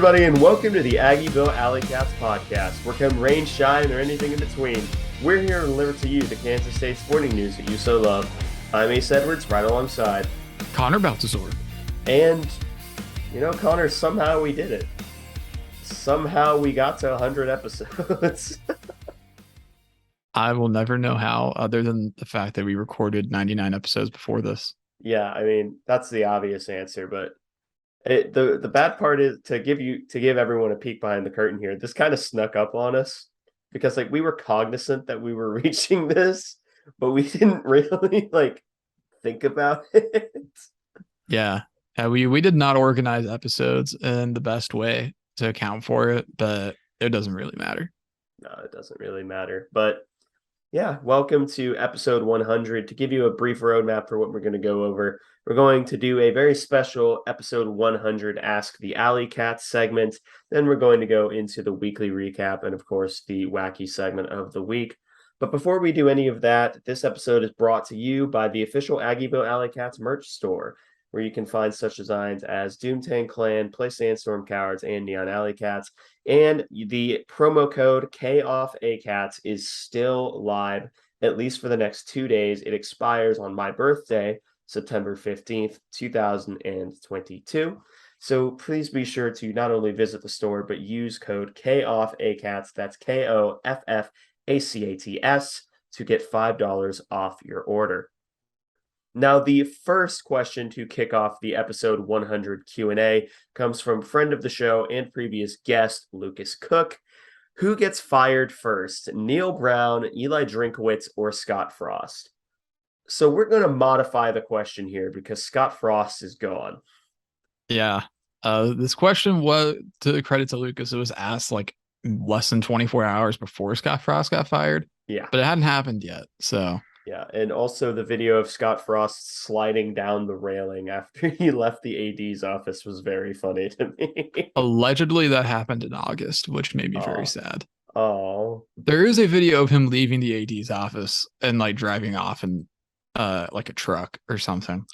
everybody, and welcome to the Aggieville Alleycats podcast, where come rain, shine, or anything in between, we're here to deliver to you the Kansas State sporting news that you so love. I'm Ace Edwards, right alongside Connor Baltazar. And, Connor, somehow we did it. Somehow we got to 100 episodes. I will never know how, other than the fact that we recorded 99 episodes before this. Yeah, I mean, that's the obvious answer, but the bad part is to give everyone a peek behind the curtain here. This kind of snuck up on us because we were cognizant that we were reaching this, but we didn't really think about it. Yeah, we did not organize episodes in the best way to account for it, but it doesn't really matter. No, it doesn't really matter. But yeah, welcome to episode 100. To give you a brief roadmap for what we're going to go over, we're going to do a very special episode 100 Ask the Alleycats segment. Then we're going to go into the weekly recap and, of course, the wacky segment of the week. But before we do any of that, this episode is brought to you by the official Aggieville Alleycats merch store, where you can find such designs as Tang Clan, Play Sandstorm Cowards, and Neon Alleycats. And the promo code KOFFACATS is still live, at least for the next 2 days. It expires on my birthday, September 15th, 2022. So please be sure to not only visit the store, but use code KOFFACATS, that's KOFFACATS, to get $5 off your order. Now, the first question to kick off the episode 100 Q&A comes from friend of the show and previous guest, Lucas Cook. Who gets fired first, Neil Brown, Eli Drinkowitz, or Scott Frost? So we're going to modify the question here because Scott Frost is gone. Yeah. This question was, to the credit to Lucas, it was asked less than 24 hours before Scott Frost got fired. Yeah. But it hadn't happened yet, so... Yeah, and also the video of Scott Frost sliding down the railing after he left the AD's office was very funny to me. Allegedly, that happened in August, which made me very sad. Oh. There is a video of him leaving the AD's office and driving off in a truck or something.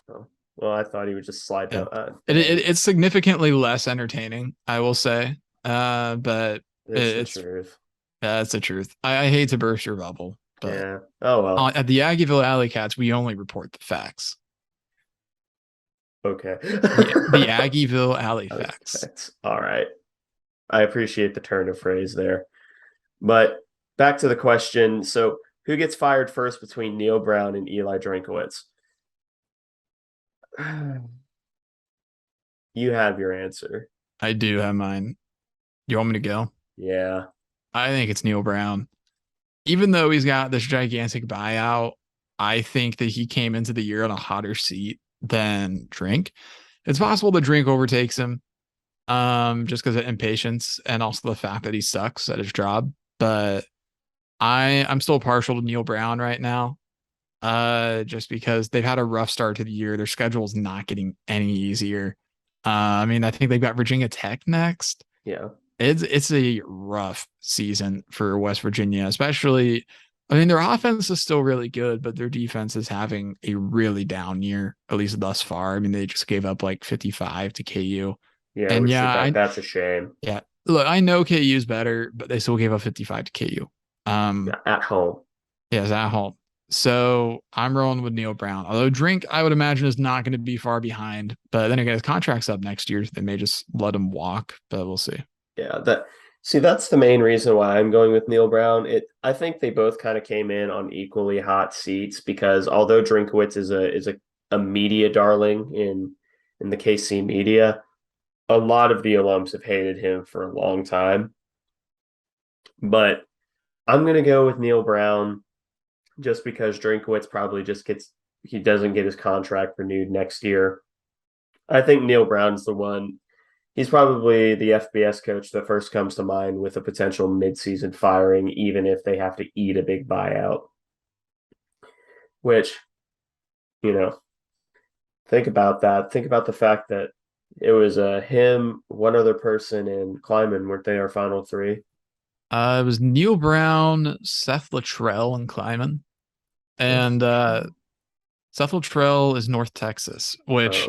Oh. Well, I thought he would just slide down. It's significantly less entertaining, I will say. But it's the truth. That's the truth. I hate to burst your bubble. But yeah. Oh, well. At the Aggieville Alleycats, we only report the facts. Okay. The Aggieville Alleycats. All right. I appreciate the turn of phrase there. But back to the question. So who gets fired first between Neil Brown and Eli Drinkowitz? You have your answer. I do have mine. You want me to go? Yeah. I think it's Neil Brown. Even though he's got this gigantic buyout, I think that he came into the year on a hotter seat than Drink. It's possible that Drink overtakes him just because of impatience and also the fact that he sucks at his job. But I'm still partial to Neil Brown right now just because they've had a rough start to the year. Their schedule's not getting any easier. I think they've got Virginia Tech next. Yeah. It's a rough season for West Virginia, especially. Their offense is still really good, but their defense is having a really down year, at least thus far. They just gave up 55 to KU. Yeah, and that's a shame. Yeah, look, I know KU's better, but they still gave up 55 to KU. At home. Yes, at home. So I'm rolling with Neil Brown. Although Drink, I would imagine, is not going to be far behind. But then again, his contract's up next year. So they may just let him walk, but we'll see. Yeah, that's the main reason why I'm going with Neil Brown. I think they both kind of came in on equally hot seats because although Drinkowitz is a media darling in the KC media, a lot of the alums have hated him for a long time. But I'm going to go with Neil Brown just because Drinkowitz probably he doesn't get his contract renewed next year. I think Neil Brown's the one. He's probably the FBS coach that first comes to mind with a potential midseason firing, even if they have to eat a big buyout. Which, think about that. Think about the fact that it was him, one other person, and Kleiman. Weren't they our final three? It was Neil Brown, Seth Luttrell, and Kleiman. And Seth Luttrell is North Texas, which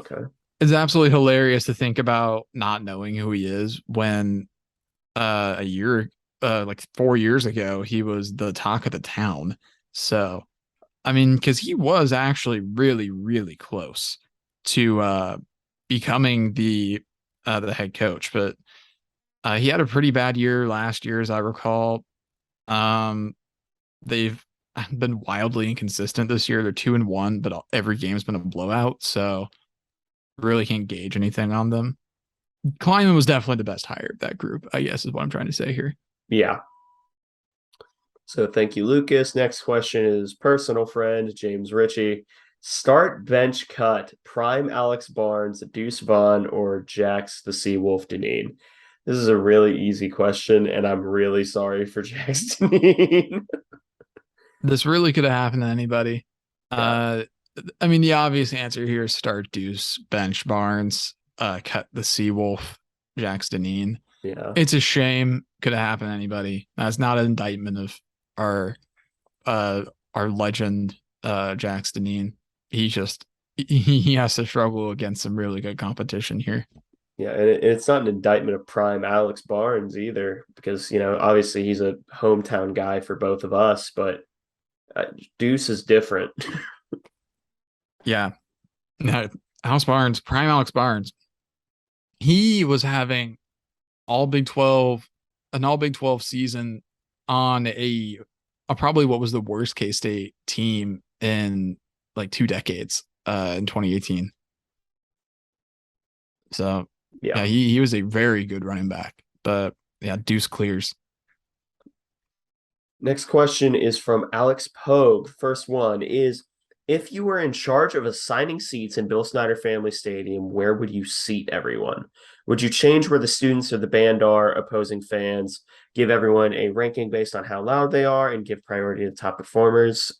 It's absolutely hilarious to think about not knowing who he is when a year like 4 years ago he was the talk of the town. So I mean, because he was actually really, really close to becoming the head coach, but he had a pretty bad year last year, as I recall. Um, they've been wildly inconsistent this year. They're 2-1, but every game's been a blowout, so really can't gauge anything on them. Kleiman was definitely the best hire of that group, I guess, is what I'm trying to say here. Yeah. So thank you, Lucas. Next question is personal friend James Ritchie. Start, bench, cut, prime Alex Barnes, Deuce Vaughn, or Jax the Seawolf Deneen. This is a really easy question, and I'm really sorry for Jax Deneen. This really could have happened to anybody. Yeah, Uh, I mean, the obvious answer here is start Deuce, bench Barnes, cut the Seawolf, Jax Deneen. yeah. It's a shame. Could have happened to anybody. That's not an indictment of our uh our legend, Jax Deneen. He just he has to struggle against some really good competition here. Yeah, and it's not an indictment of prime Alex Barnes either, because obviously he's a hometown guy for both of us, but Deuce is different. Yeah. No, Alex Barnes, prime Alex Barnes. He was having all Big 12, an all Big 12 season on a probably what was the worst K State team in like 2 decades, in 2018. So Yeah. yeah, he was a very good running back. But yeah, Deuce clears. Next question is from Alex Pogue. First one is, if you were in charge of assigning seats in Bill Snyder Family Stadium, where would you seat everyone? Would you change where the students or the band are, opposing fans, give everyone a ranking based on how loud they are, and give priority to top performers?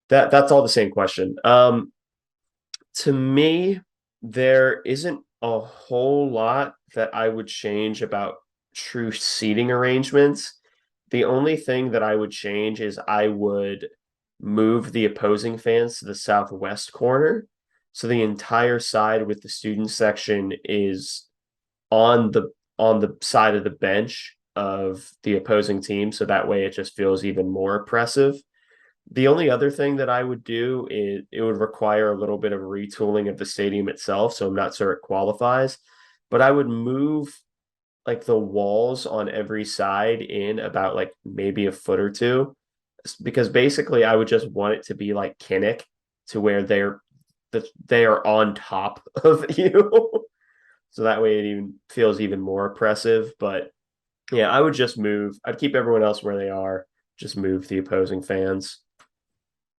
That's all the same question. To me, there isn't a whole lot that I would change about true seating arrangements. The only thing that I would change is I would move the opposing fans to the southwest corner. So the entire side with the student section is on the side of the bench of the opposing team. So that way it just feels even more oppressive. The only other thing that I would do is it would require a little bit of retooling of the stadium itself, so I'm not sure it qualifies, but I would move like the walls on every side in about like maybe a foot or two, because basically I would just want it to be like Kinnick, to where they are on top of you. So that way it even feels even more oppressive. But yeah, I would just move. I'd keep everyone else where they are, just move the opposing fans.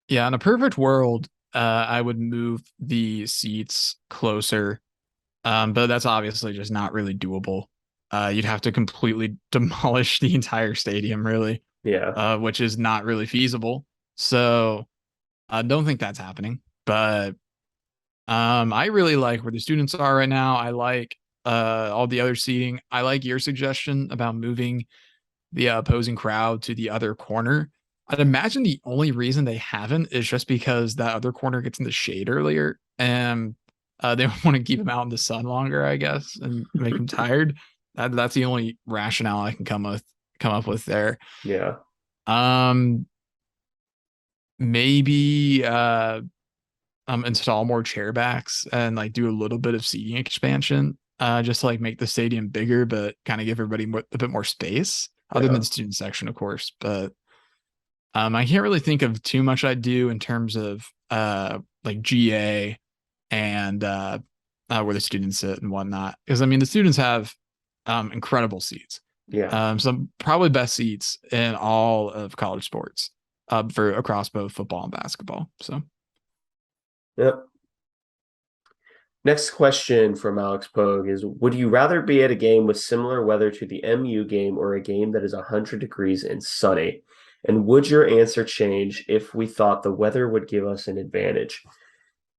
Yeah, in a perfect world, I would move the seats closer. But that's obviously just not really doable. You'd have to completely demolish the entire stadium, really, Yeah. which is not really feasible. So I don't think that's happening. But I really like where the students are right now. I like all the other seating. I like your suggestion about moving the opposing crowd to the other corner. I'd imagine the only reason they haven't is just because that other corner gets in the shade earlier, and they want to keep him out in the sun longer, I guess, and make him tired. That's the only rationale I can come up with there. Yeah. Um, maybe install more chairbacks and like do a little bit of seating expansion, just to like make the stadium bigger, but kind of give everybody a bit more space, other than Yeah. the student section, of course. But I can't really think of too much I'd do in terms of like GA and where the students sit and whatnot. Because I mean, the students have incredible seats. Yeah. Some probably best seats in all of college sports, for across both football and basketball. So Yep. Next question from Alex Pogue is, would you rather be at a game with similar weather to the MU game, or a game that is 100 degrees and sunny? And would your answer change if we thought the weather would give us an advantage?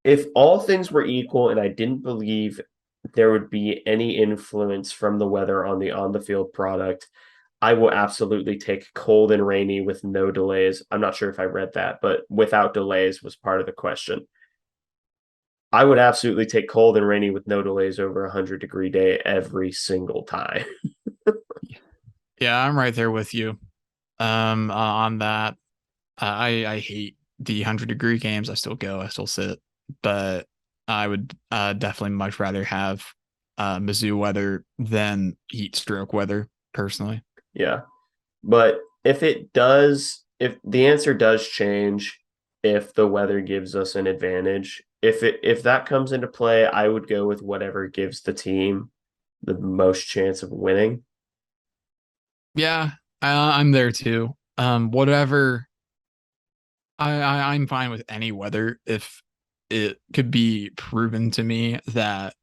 If all things were equal and I didn't believe there would be any influence from the weather on the field product, I will absolutely take cold and rainy with no delays. I'm not sure if I read that, but without delays was part of the question. I would absolutely take cold and rainy with no delays over 100-degree day every single time. Yeah, I'm right there with you. On that. I hate the 100-degree games. I still go, I still sit, but I would definitely much rather have Mizzou weather than heat stroke weather personally. Yeah. But if the answer does change, if the weather gives us an advantage, if that comes into play, I would go with whatever gives the team the most chance of winning. Yeah, I'm there too. Whatever. I'm fine with any weather if it could be proven to me that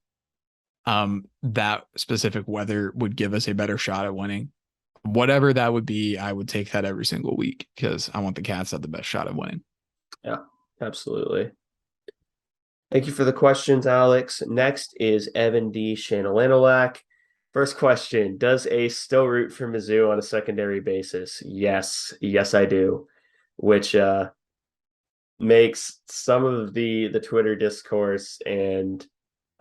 that specific weather would give us a better shot at winning. Whatever that would be, I would take that every single week because I want the Cats to have the best shot at winning. Yeah, absolutely. Thank you for the questions, Alex. Next is Evan D. Shanalanilac. First question: does Ace still root for Mizzou on a secondary basis? Yes, yes, I do. Which makes some of the Twitter discourse and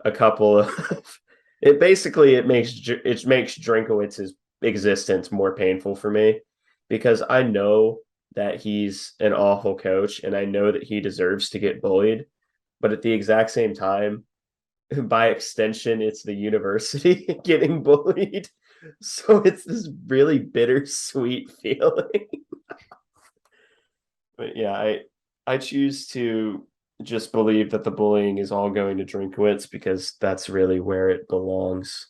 a couple of it makes Drinkowitz's existence more painful for me because I know that he's an awful coach and I know that he deserves to get bullied, but at the exact same time, by extension, it's the university getting bullied. So it's this really bittersweet feeling. But yeah, I choose to just believe that the bullying is all going to Drinkwitz because that's really where it belongs.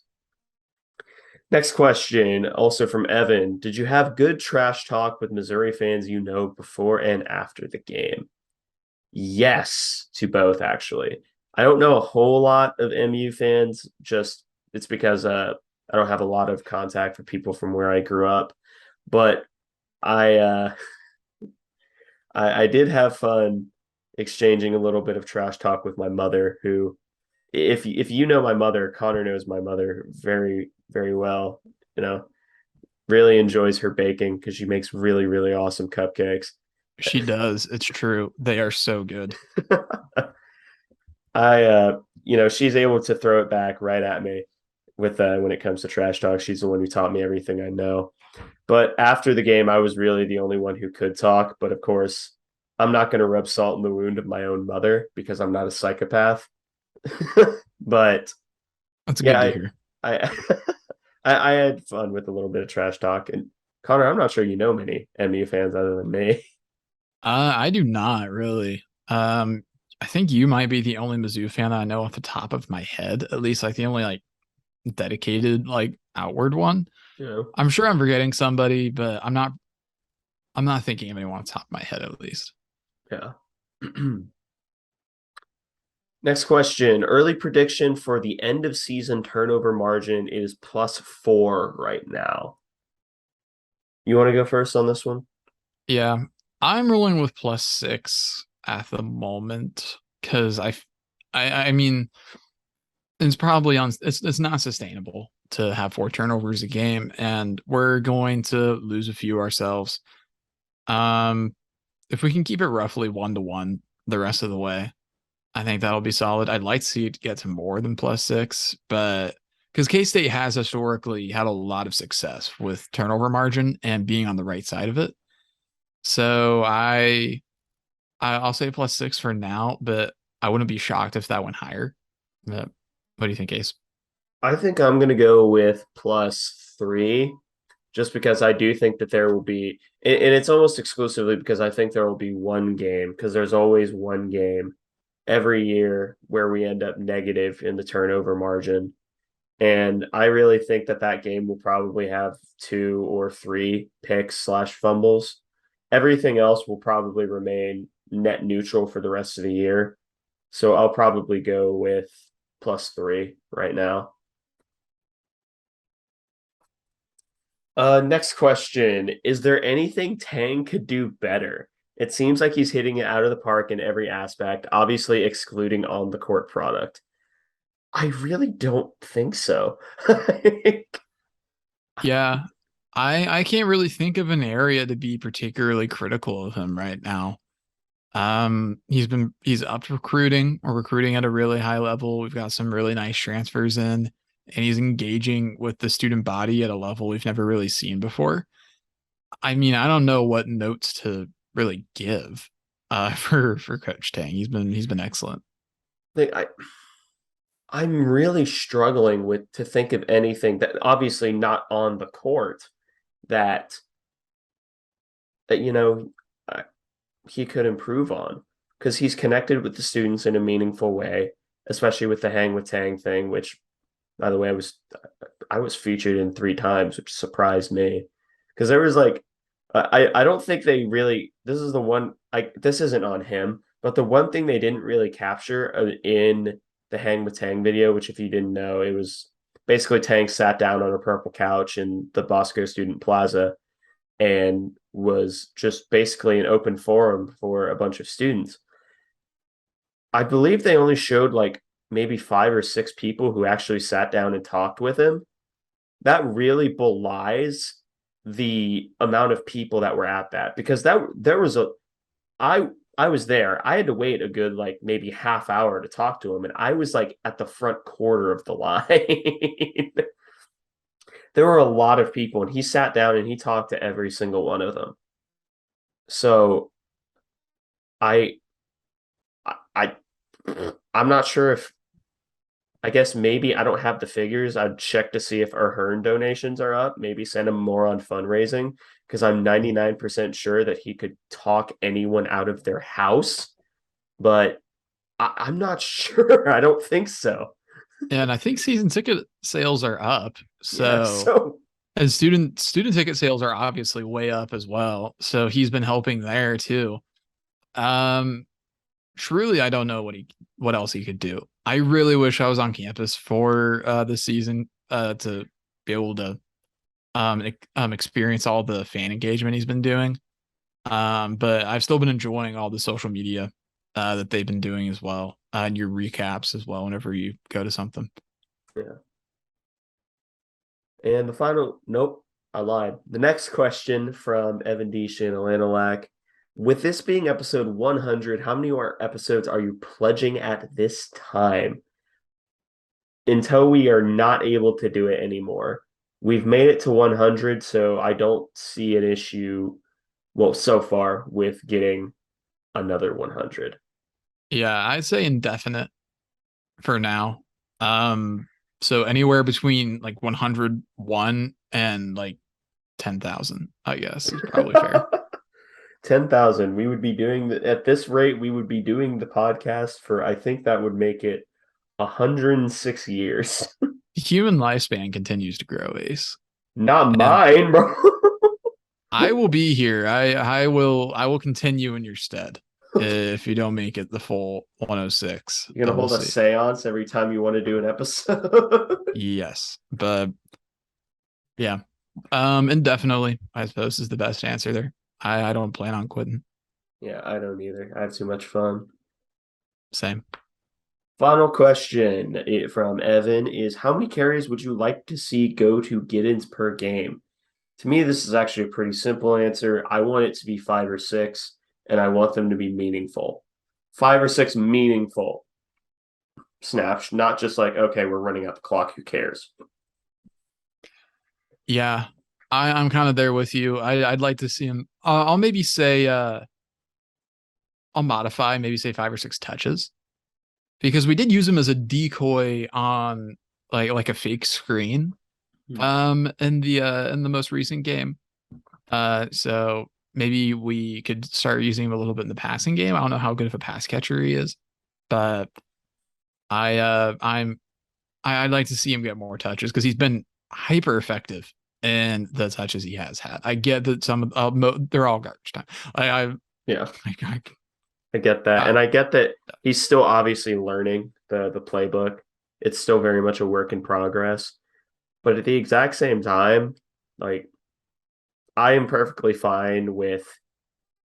Next question, also from Evan. Did you have good trash talk with Missouri fans you know before and after the game? Yes, to both actually. I don't know a whole lot of MU fans, just it's because I don't have a lot of contact with people from where I grew up, but I I did have fun exchanging a little bit of trash talk with my mother, who, if you know my mother, Connor knows my mother very, very well. You know, really enjoys her baking because she makes really, really awesome cupcakes. She does. It's true. They are so good. She's able to throw it back right at me with when it comes to trash talk. She's the one who taught me everything I know. But after the game, I was really the only one who could talk. But of course, I'm not going to rub salt in the wound of my own mother because I'm not a psychopath. But That's good to yeah, hear. I, I had fun with a little bit of trash talk. And Connor, I'm not sure you know many MU fans other than me. I do not really. I think you might be the only Mizzou fan that I know off the top of my head, at least like the only like dedicated like outward one. You know, I'm sure I'm forgetting somebody, but I'm not thinking of anyone off the top of my head at least. yeah. Next question. Early prediction for the end of season turnover margin is +4 right now. You want to go first on this one? Yeah, I'm rolling with +6 at the moment because I mean it's probably on it's not sustainable to have 4 turnovers a game, and we're going to lose a few ourselves. Um, if we can keep it roughly 1-1 the rest of the way, I think that'll be solid. I'd like to see it get to more than +6, but because K-State has historically had a lot of success with turnover margin and being on the right side of it. So I'll say +6 for now, but I wouldn't be shocked if that went higher. But what do you think, Ace? I think I'm going to go with +3 just because I do think that there will be, and it's almost exclusively because I think there will be one game, because there's always one game every year where we end up negative in the turnover margin. And I really think that that game will probably have 2 or 3 picks/fumbles. Everything else will probably remain net neutral for the rest of the year. So I'll probably go with +3 right now. Next question. Is there anything Tang could do better? It seems like he's hitting it out of the park in every aspect, obviously excluding on the court product. I really don't think so. Yeah, I can't really think of an area to be particularly critical of him right now. He's upped recruiting or recruiting at a really high level. We've got some really nice transfers in, and he's engaging with the student body at a level we've never really seen before. I mean, I don't know what notes to really give for Coach Tang. He's been excellent. I'm really struggling with to think of anything that obviously not on the court that that uh, he could improve on because he's connected with the students in a meaningful way, especially with the Hang with Tang thing, which by the way I was featured in 3 times, which surprised me because there was like I don't think they really this is the one this isn't on him, but the one thing they didn't really capture in the Hang with Tang video, which if you didn't know, it was basically Tang sat down on a purple couch in the Bosco Student Plaza and was just basically an open forum for a bunch of students. I believe they only showed like maybe 5 or 6 people who actually sat down and talked with him. That really belies the amount of people that were at that because that there was a I I was there. I had to wait a good like maybe half hour to talk to him, and I was like at the front quarter of the line. There were a lot of people, and he sat down and he talked to every single one of them. So I I I'm not sure if I guess maybe I don't have the figures. I'd check to see if our Hearn donations are up. Maybe send him more on fundraising because I'm 99% sure that he could talk anyone out of their house, but I'm not sure. I don't think so. And I think season ticket sales are up. Yeah, So so and student ticket sales are obviously way up as well. So he's been helping there too. Um, Truly, I don't know what else he could do. I really wish I was on campus for this season to be able to experience all the fan engagement he's been doing. But I've still been enjoying all the social media that they've been doing as well, and your recaps as well whenever you go to something. yeah. And the final, nope, I lied. The next question from Evan Deesh and Alana Lack. With this being episode 100, how many more episodes are you pledging at this time? Until we are not able to do it anymore. We've made it to 100, so I don't see an issue, well, so far, with getting another 100. Yeah, I'd say indefinite for now. So anywhere between like 101 and like 10,000, I guess, is probably fair. 10,000. We would be doing at this rate, we would be doing the podcast for, I think that would make it 106 years. Human lifespan continues to grow, Ace. Not And mine, bro. I will be here. I will continue in your stead if you don't make it the full 106. You're But gonna we'll hold a see. seance every time you want to do an episode. Yes. But yeah. Indefinitely, I suppose is the best answer there. I don't plan on quitting. Yeah, I don't either. I have too much fun. Same. Final question from Evan is how many carries would you like to see go to Giddens per game? To me, this is actually a pretty simple answer. I want it to be 5 or 6, and I want them to be meaningful. 5 or 6 meaningful snaps, not just like, okay, we're running out the clock. Who cares? Yeah. I'm kind of there with you. I'd like to see him. I'll maybe say I'll modify, maybe say 5 or 6 touches. Because we did use him as a decoy on like a fake screen in the most recent game. So maybe we could start using him a little bit in the passing game. I don't know how good of a pass catcher he is, but I'd like to see him get more touches because he's been hyper effective in the touches he has had. I get that some they're all garbage time. Yeah, I I get that. uh, And I get that he's still obviously learning the playbook. It's still very much a work in progress. But at the exact same time, like I am perfectly fine with,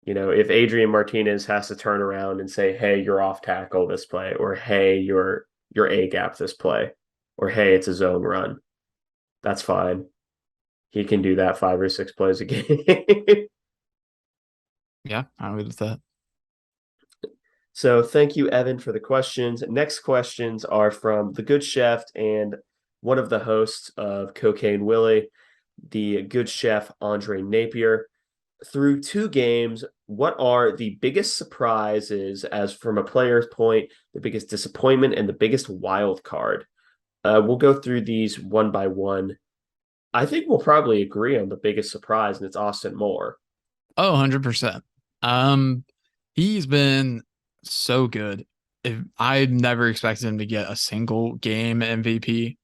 if Adrian Martinez has to turn around and say, "Hey, you're off tackle this play," or "Hey, you're A gap this play," or "Hey, it's a zone run." That's fine. He can do that 5 or 6 plays a game. yeah, I'm good with that. So thank you, Evan, for the questions. Next questions are from the Good Chef and one of the hosts of Cocaine Willie, the Good Chef Andre Napier. Through two games, what are the biggest surprises, as from a player's point, the biggest disappointment, and the biggest wild card? We'll go through these one by one. I think we'll probably agree on the biggest surprise, and it's Austin Moore. Oh, 100%. He's been so good. I never expected him to get a single game MVP.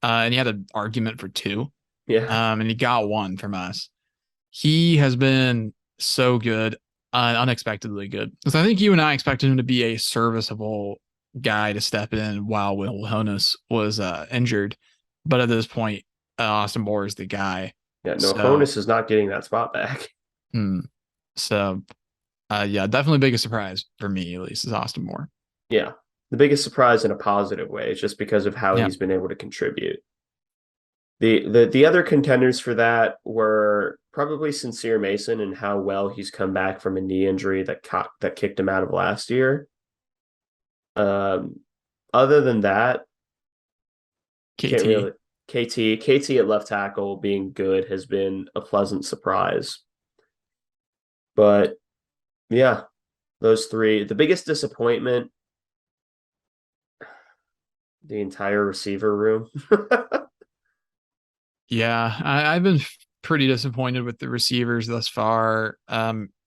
And he had an argument for two. Yeah. And he got one from us. He has been so good, unexpectedly good. Because I think you and I expected him to be a serviceable guy to step in while Will Honus was injured. But at this point, Austin Moore is the guy. Yeah, no, So, Honus is not getting that spot back. hmm. So yeah, definitely biggest surprise for me, at least, is Austin Moore. Yeah. The biggest surprise in a positive way is just because of how Yeah. he's been able to contribute. The other contenders for that were probably Sincere Mason and how well he's come back from a knee injury that kicked him out of last year. Other than that, can't KT. really. KT at left tackle being good has been a pleasant surprise. But yeah, those three. The biggest disappointment, the entire receiver room. Yeah, I've been pretty disappointed with the receivers thus far.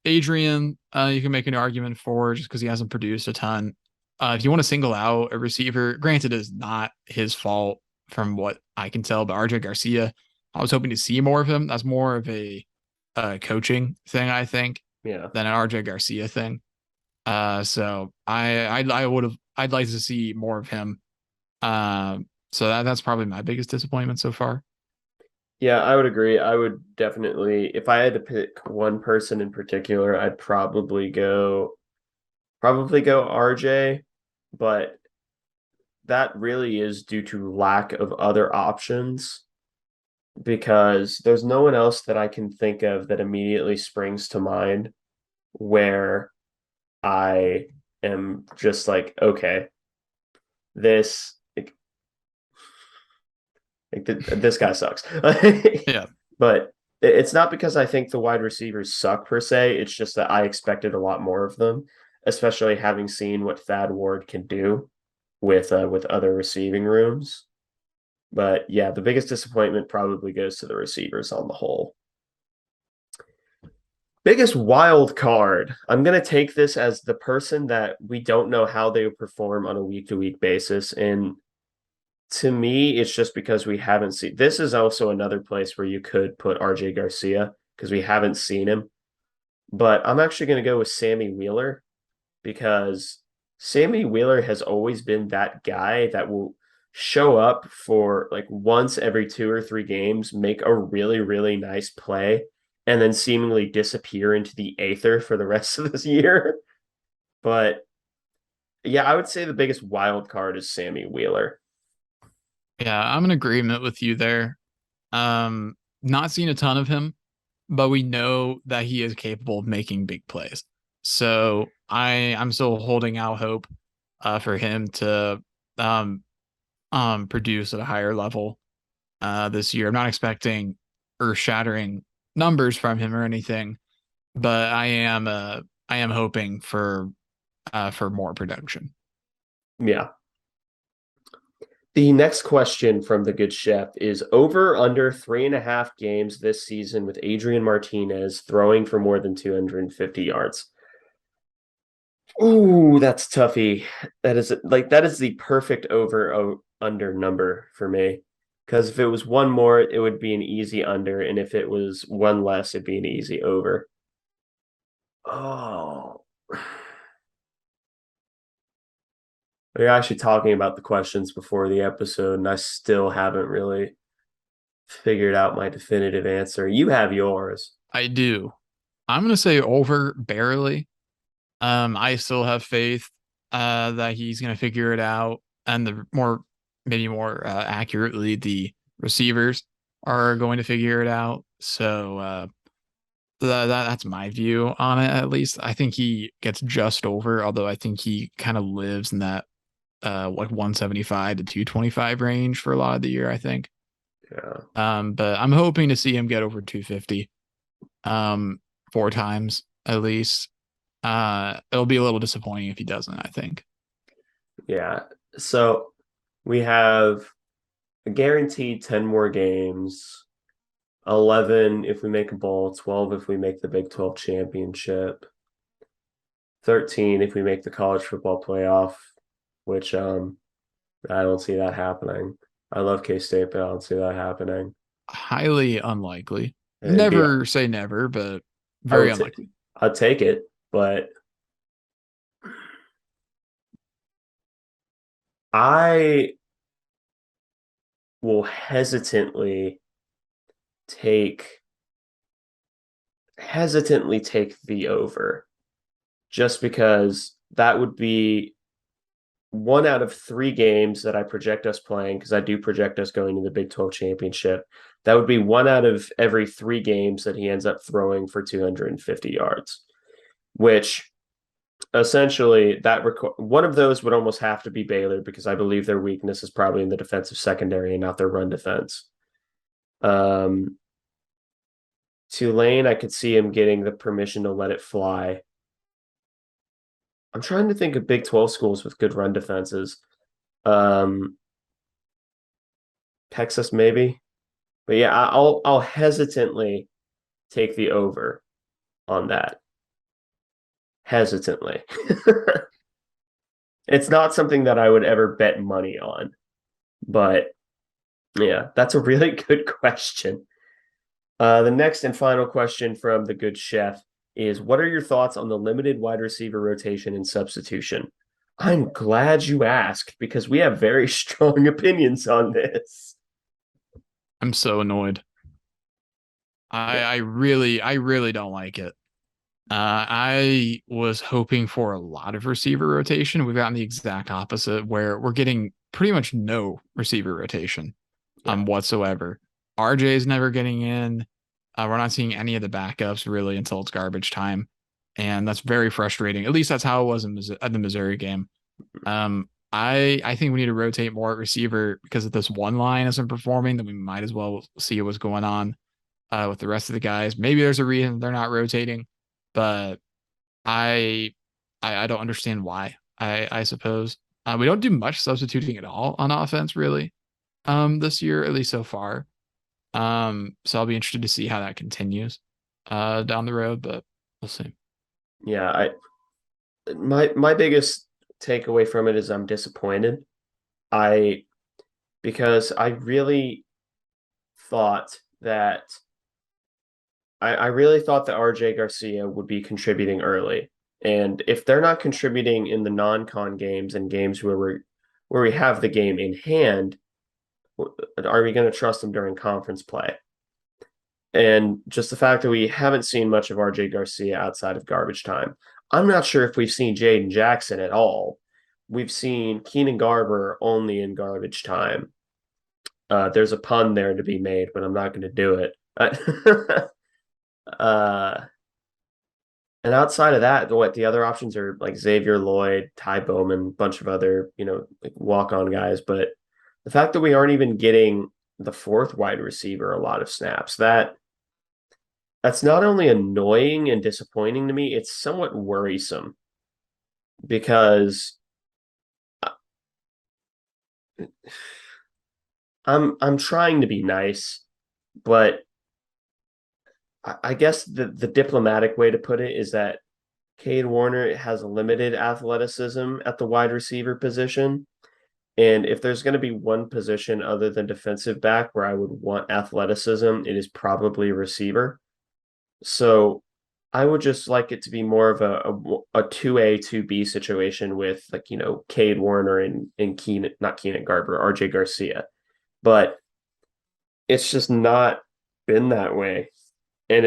Adrian, you can make an argument for just because he hasn't produced a ton. If you want to single out a receiver, granted, it's not his fault from what I can tell, but RJ Garcia, I was hoping to see more of him. That's more of a coaching thing, I think, Yeah. than an RJ Garcia thing. So I'd like to see more of him. So that's probably my biggest disappointment so far. Yeah, I would agree. I would definitely, if I had to pick one person in particular, I'd probably go RJ, but that really is due to lack of other options because there's no one else that I can think of that immediately springs to mind where I am just like, okay, this this guy sucks. Yeah. But it's not because I think the wide receivers suck per se. It's just that I expected a lot more of them, especially having seen what Thad Ward can do with other receiving rooms. But yeah, the biggest disappointment probably goes to the receivers on the whole. Biggest wild card. I'm going to take this as the person that we don't know how they perform on a week to week basis. And to me, it's just because we haven't seen. This is also another place where you could put RJ Garcia because we haven't seen him. But I'm actually going to go with Sammy Wheeler because Sammy Wheeler has always been that guy that will show up for like once every 2 or 3 games, make a really, really nice play, and then seemingly disappear into the aether for the rest of this year. But yeah, I would say the biggest wild card is Sammy Wheeler. Yeah, I'm in agreement with you there. Not seen a ton of him, but we know that he is capable of making big plays. So I'm still holding out hope for him to um produce at a higher level this year. I'm not expecting earth-shattering numbers from him or anything, but I am hoping for more production. Yeah. The next question from the good chef is over under 3.5 games this season with Adrian Martinez throwing for more than 250 yards. Ooh, that's toughy. That is the perfect over under number for me. Because if it was one more, it would be an easy under, and if it was one less, it'd be an easy over. Oh, we're actually talking about the questions before the episode, and I still haven't really figured out my definitive answer. You have yours. I do. I'm gonna say over barely. I still have faith that he's gonna figure it out, and maybe more accurately, the receivers are going to figure it out. So That's my view on it, at least. I think he gets just over, although I think he kind of lives in that like 175 to 225 range for a lot of the year, I think. Yeah. But I'm hoping to see him get over 250 um 4 times at least. It'll be a little disappointing if he doesn't, I think. Yeah. So we have a guaranteed 10 more games, 11 if we make a bowl, 12 if we make the Big 12 championship, 13 if we make the college football playoff, which I don't see that happening. I love K-State, but I don't see that happening. Highly unlikely. It'd be Never say never, but I very would unlikely. I'd take it, but I will take take the over just because that would be 1 out of 3 games that I project us playing, because I do project us going to the Big 12 championship. That would be 1 out of every 3 games that he ends up throwing for 250 yards, which essentially one of those would almost have to be Baylor, because I believe their weakness is probably in the defensive secondary and not their run defense. Tulane, I could see him getting the permission to let it fly. I'm trying to think of Big 12 schools with good run defenses. Um, Texas, maybe. But yeah, I'll hesitantly take the over on that. Hesitantly. It's not something that I would ever bet money on. But yeah, that's a really good question. The next and final question from the good chef is, what are your thoughts on the limited wide receiver rotation and substitution? I'm glad you asked, because we have very strong opinions on this. I'm so annoyed. Yeah. I really don't like it. I was hoping for a lot of receiver rotation. We've gotten the exact opposite, where we're getting pretty much no receiver rotation Yeah. whatsoever. RJ is never getting in. We're not seeing any of the backups really until it's garbage time. And that's very frustrating. At least that's how it was at the Missouri game. I think we need to rotate more at receiver, because if this one line isn't performing, then we might as well see what's going on with the rest of the guys. Maybe there's a reason they're not rotating, but I I don't understand why. I suppose we don't do much substituting at all on offense really this year, at least so far. So I'll be interested to see how that continues down the road, but we'll see. Yeah, my biggest takeaway from it is I'm disappointed. I Because I really thought that I really thought that RJ Garcia would be contributing early. And if they're not contributing in the non-con games and games where we have the game in hand, are we going to trust them during conference play? And just the fact that we haven't seen much of RJ Garcia outside of garbage time. I'm not sure if we've seen Jaden Jackson at all. We've seen Keenan Garber only in garbage time. There's a pun there to be made, but I'm not going to do it. uh, and outside of that, what the other options are, like Xavier Lloyd, Ty Bowman, a bunch of other, like walk-on guys. But the fact that we aren't even getting the fourth wide receiver a lot of snaps, that's not only annoying and disappointing to me, it's somewhat worrisome, because I'm trying to be nice, but I guess the diplomatic way to put it is that Cade Warner has limited athleticism at the wide receiver position. And if there's going to be one position other than defensive back where I would want athleticism, it is probably receiver. So I would just like it to be more of a 2A, 2B situation with, like, Cade Warner and Keenan, not Keenan Garber, RJ Garcia. But it's just not been that way. And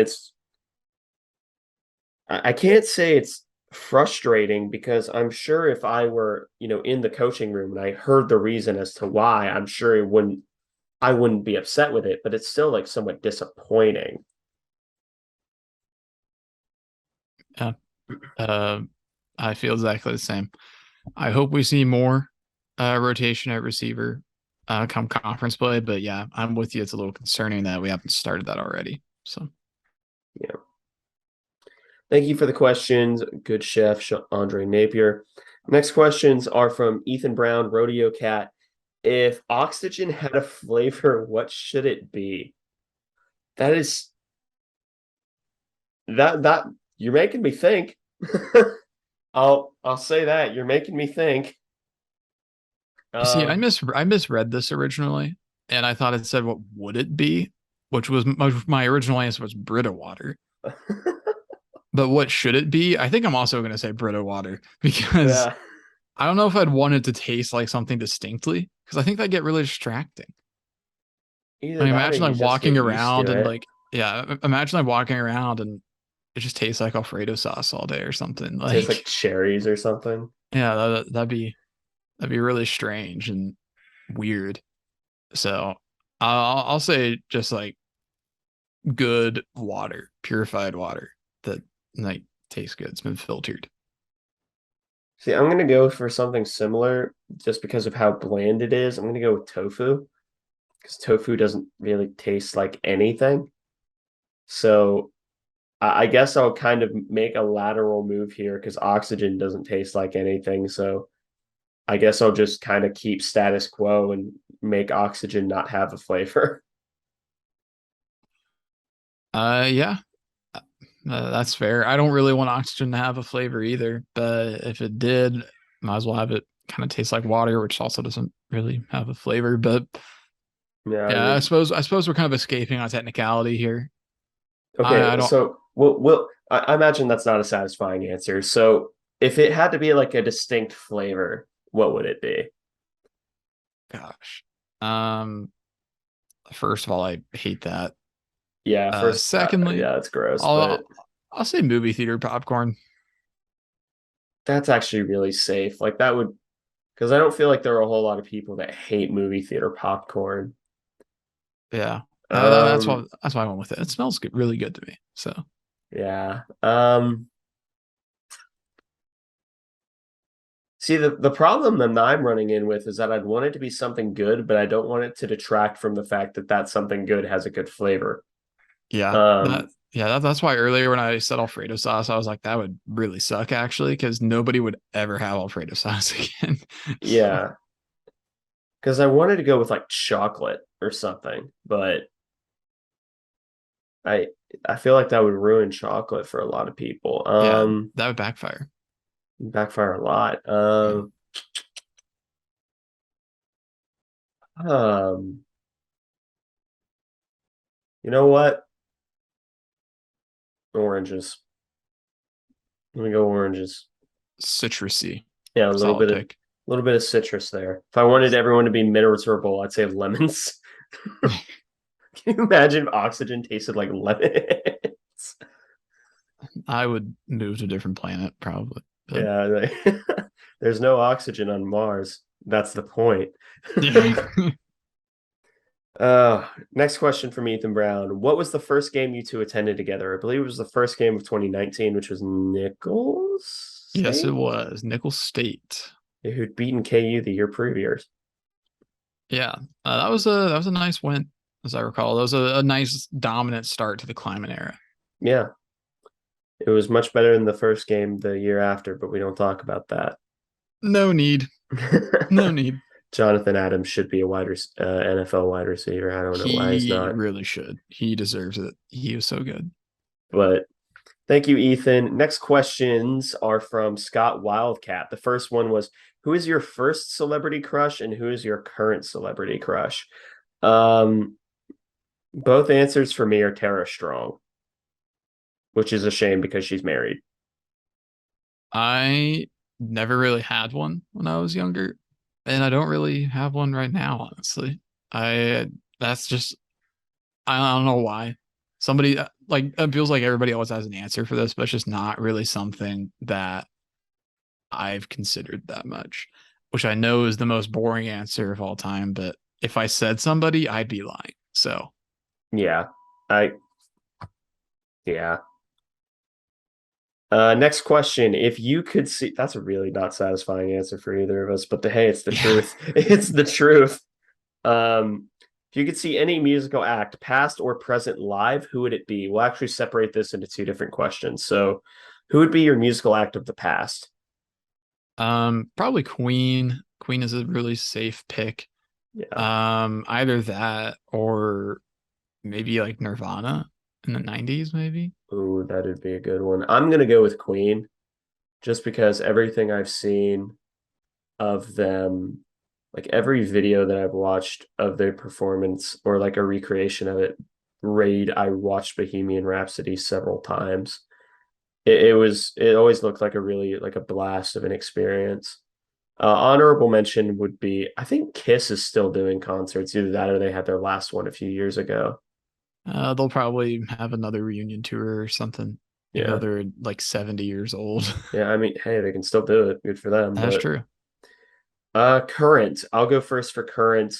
I can't say it's frustrating, because I'm sure if I were, in the coaching room and I heard the reason as to why, I'm sure I wouldn't be upset with it, but it's still like somewhat disappointing. Yeah. I feel exactly the same. I hope we see more rotation at receiver come conference play, but yeah, I'm with you. It's a little concerning that we haven't started that already. So Yeah. Thank you for the questions. Good chef, Andre Napier. Next questions are from Ethan Brown, Rodeo Cat. If oxygen had a flavor, what should it be? That is that you're making me think. I'll say that you're making me think. you see, Um, I misread this originally, and I thought it said what would it be, which was my original answer was Brita water. But what should it be? I think I'm also going to say Brita water because yeah, I don't know if I'd want it to taste like something distinctly because I think that get really distracting. I either mean, that or imagine you like just walking get used around to and it. like, yeah, imagine like walking around and it just tastes like Alfredo sauce all day or something. Tastes like Like, cherries or something. yeah, that'd be really strange and weird. So I'll say just like good water, purified water that like tastes good. It's been filtered. See, I'm gonna go for something similar just because of how bland it is. I'm gonna go with tofu because tofu doesn't really taste like anything. So I guess I'll kind of make a lateral move here because oxygen doesn't taste like anything. So I guess I'll just kind of keep status quo and make oxygen not have a flavor. Yeah, that's fair. I don't really want oxygen to have a flavor either, but if it did, might as well have it kind of taste like water, which also doesn't really have a flavor. But Yeah, I yeah, mean, I suppose we're kind of escaping on technicality here. okay, I don't. so I imagine that's not a satisfying answer. So if it had to be like a distinct flavor, what would it be? Gosh. Um. First of all, I hate that. Yeah, first, Secondly, yeah, it's gross, but I'll I'll say movie theater popcorn. that's actually really safe. Like that would, because I don't feel like there are a whole lot of people that hate movie theater popcorn. Yeah. Um, That's why I went with it. It smells good, really good to me. So yeah. See, the problem that I'm running in with is that I'd want it to be something good, but I don't want it to detract from the fact that that something good has a good flavor. Um, that's why earlier when I said Alfredo sauce, I was like, that would really suck actually, because nobody would ever have Alfredo sauce again. So yeah, because I wanted to go with like chocolate or something, but I I feel like that would ruin chocolate for a lot of people. yeah, that would backfire. Backfire a lot. Yeah. Um, you know what? Oranges. Let me go oranges. Citrusy. Yeah, Solid a pick. little bit of citrus there. If I wanted everyone to be miserable, I'd say lemons. Can you imagine if oxygen tasted like lemons? I would move to a different planet probably. But Yeah, there's no oxygen on Mars. That's the point. yeah. Next question from Ethan Brown. What was the first game you two attended together? I believe it was the first game of 2019, which was Nichols Yes, it State, was. Nickel State. who'd beaten KU the year previous. Yeah. That was a nice win, as I recall. That was a nice dominant start to the climate era. Yeah, it was much better than the first game the year after, but we don't talk about that. No need. No need. Jonathan Adams should be a NFL wide receiver. I don't know why he's He not. really should. He deserves it. He was so good. But thank you, Ethan. Next questions are from Scott Wildcat. The first one was, who is your first celebrity crush and who is your current celebrity crush? Um, both answers for me are Tara Strong, which is a shame because she's married. I never really had one when I was younger, and I don't really have one right now, honestly. I that's just I don't know why. Somebody like it feels like everybody always has an answer for this, but it's just not really something that I've considered that much, which I know is the most boring answer of all time, but if I said somebody, I'd be lying. So, Yeah, I yeah. Next question. If you could see, that's a really not satisfying answer for either of us, but hey, it's the Yeah. truth. It's the truth. If you could see any musical act, past or present, live, who would it be? We'll actually separate this into two different questions. So, who would be your musical act of the past? Probably Queen. Queen is a really safe pick. Yeah. Either that or maybe like Nirvana in the 90s, maybe. Ooh, that'd be a good one. I'm gonna go with Queen, just because everything I've seen of them, like every video that I've watched of their performance or like a recreation of it, I watched Bohemian Rhapsody several times. It always looked like a really like a blast of an experience. Honorable mention would be I think Kiss is still doing concerts, either that or they had their last one a few years ago. They'll probably have another reunion tour or something, even though Yeah. they're like 70 years old. Yeah, I mean, hey, they can still do it. Good for them. That's But true. current. I'll go first for current,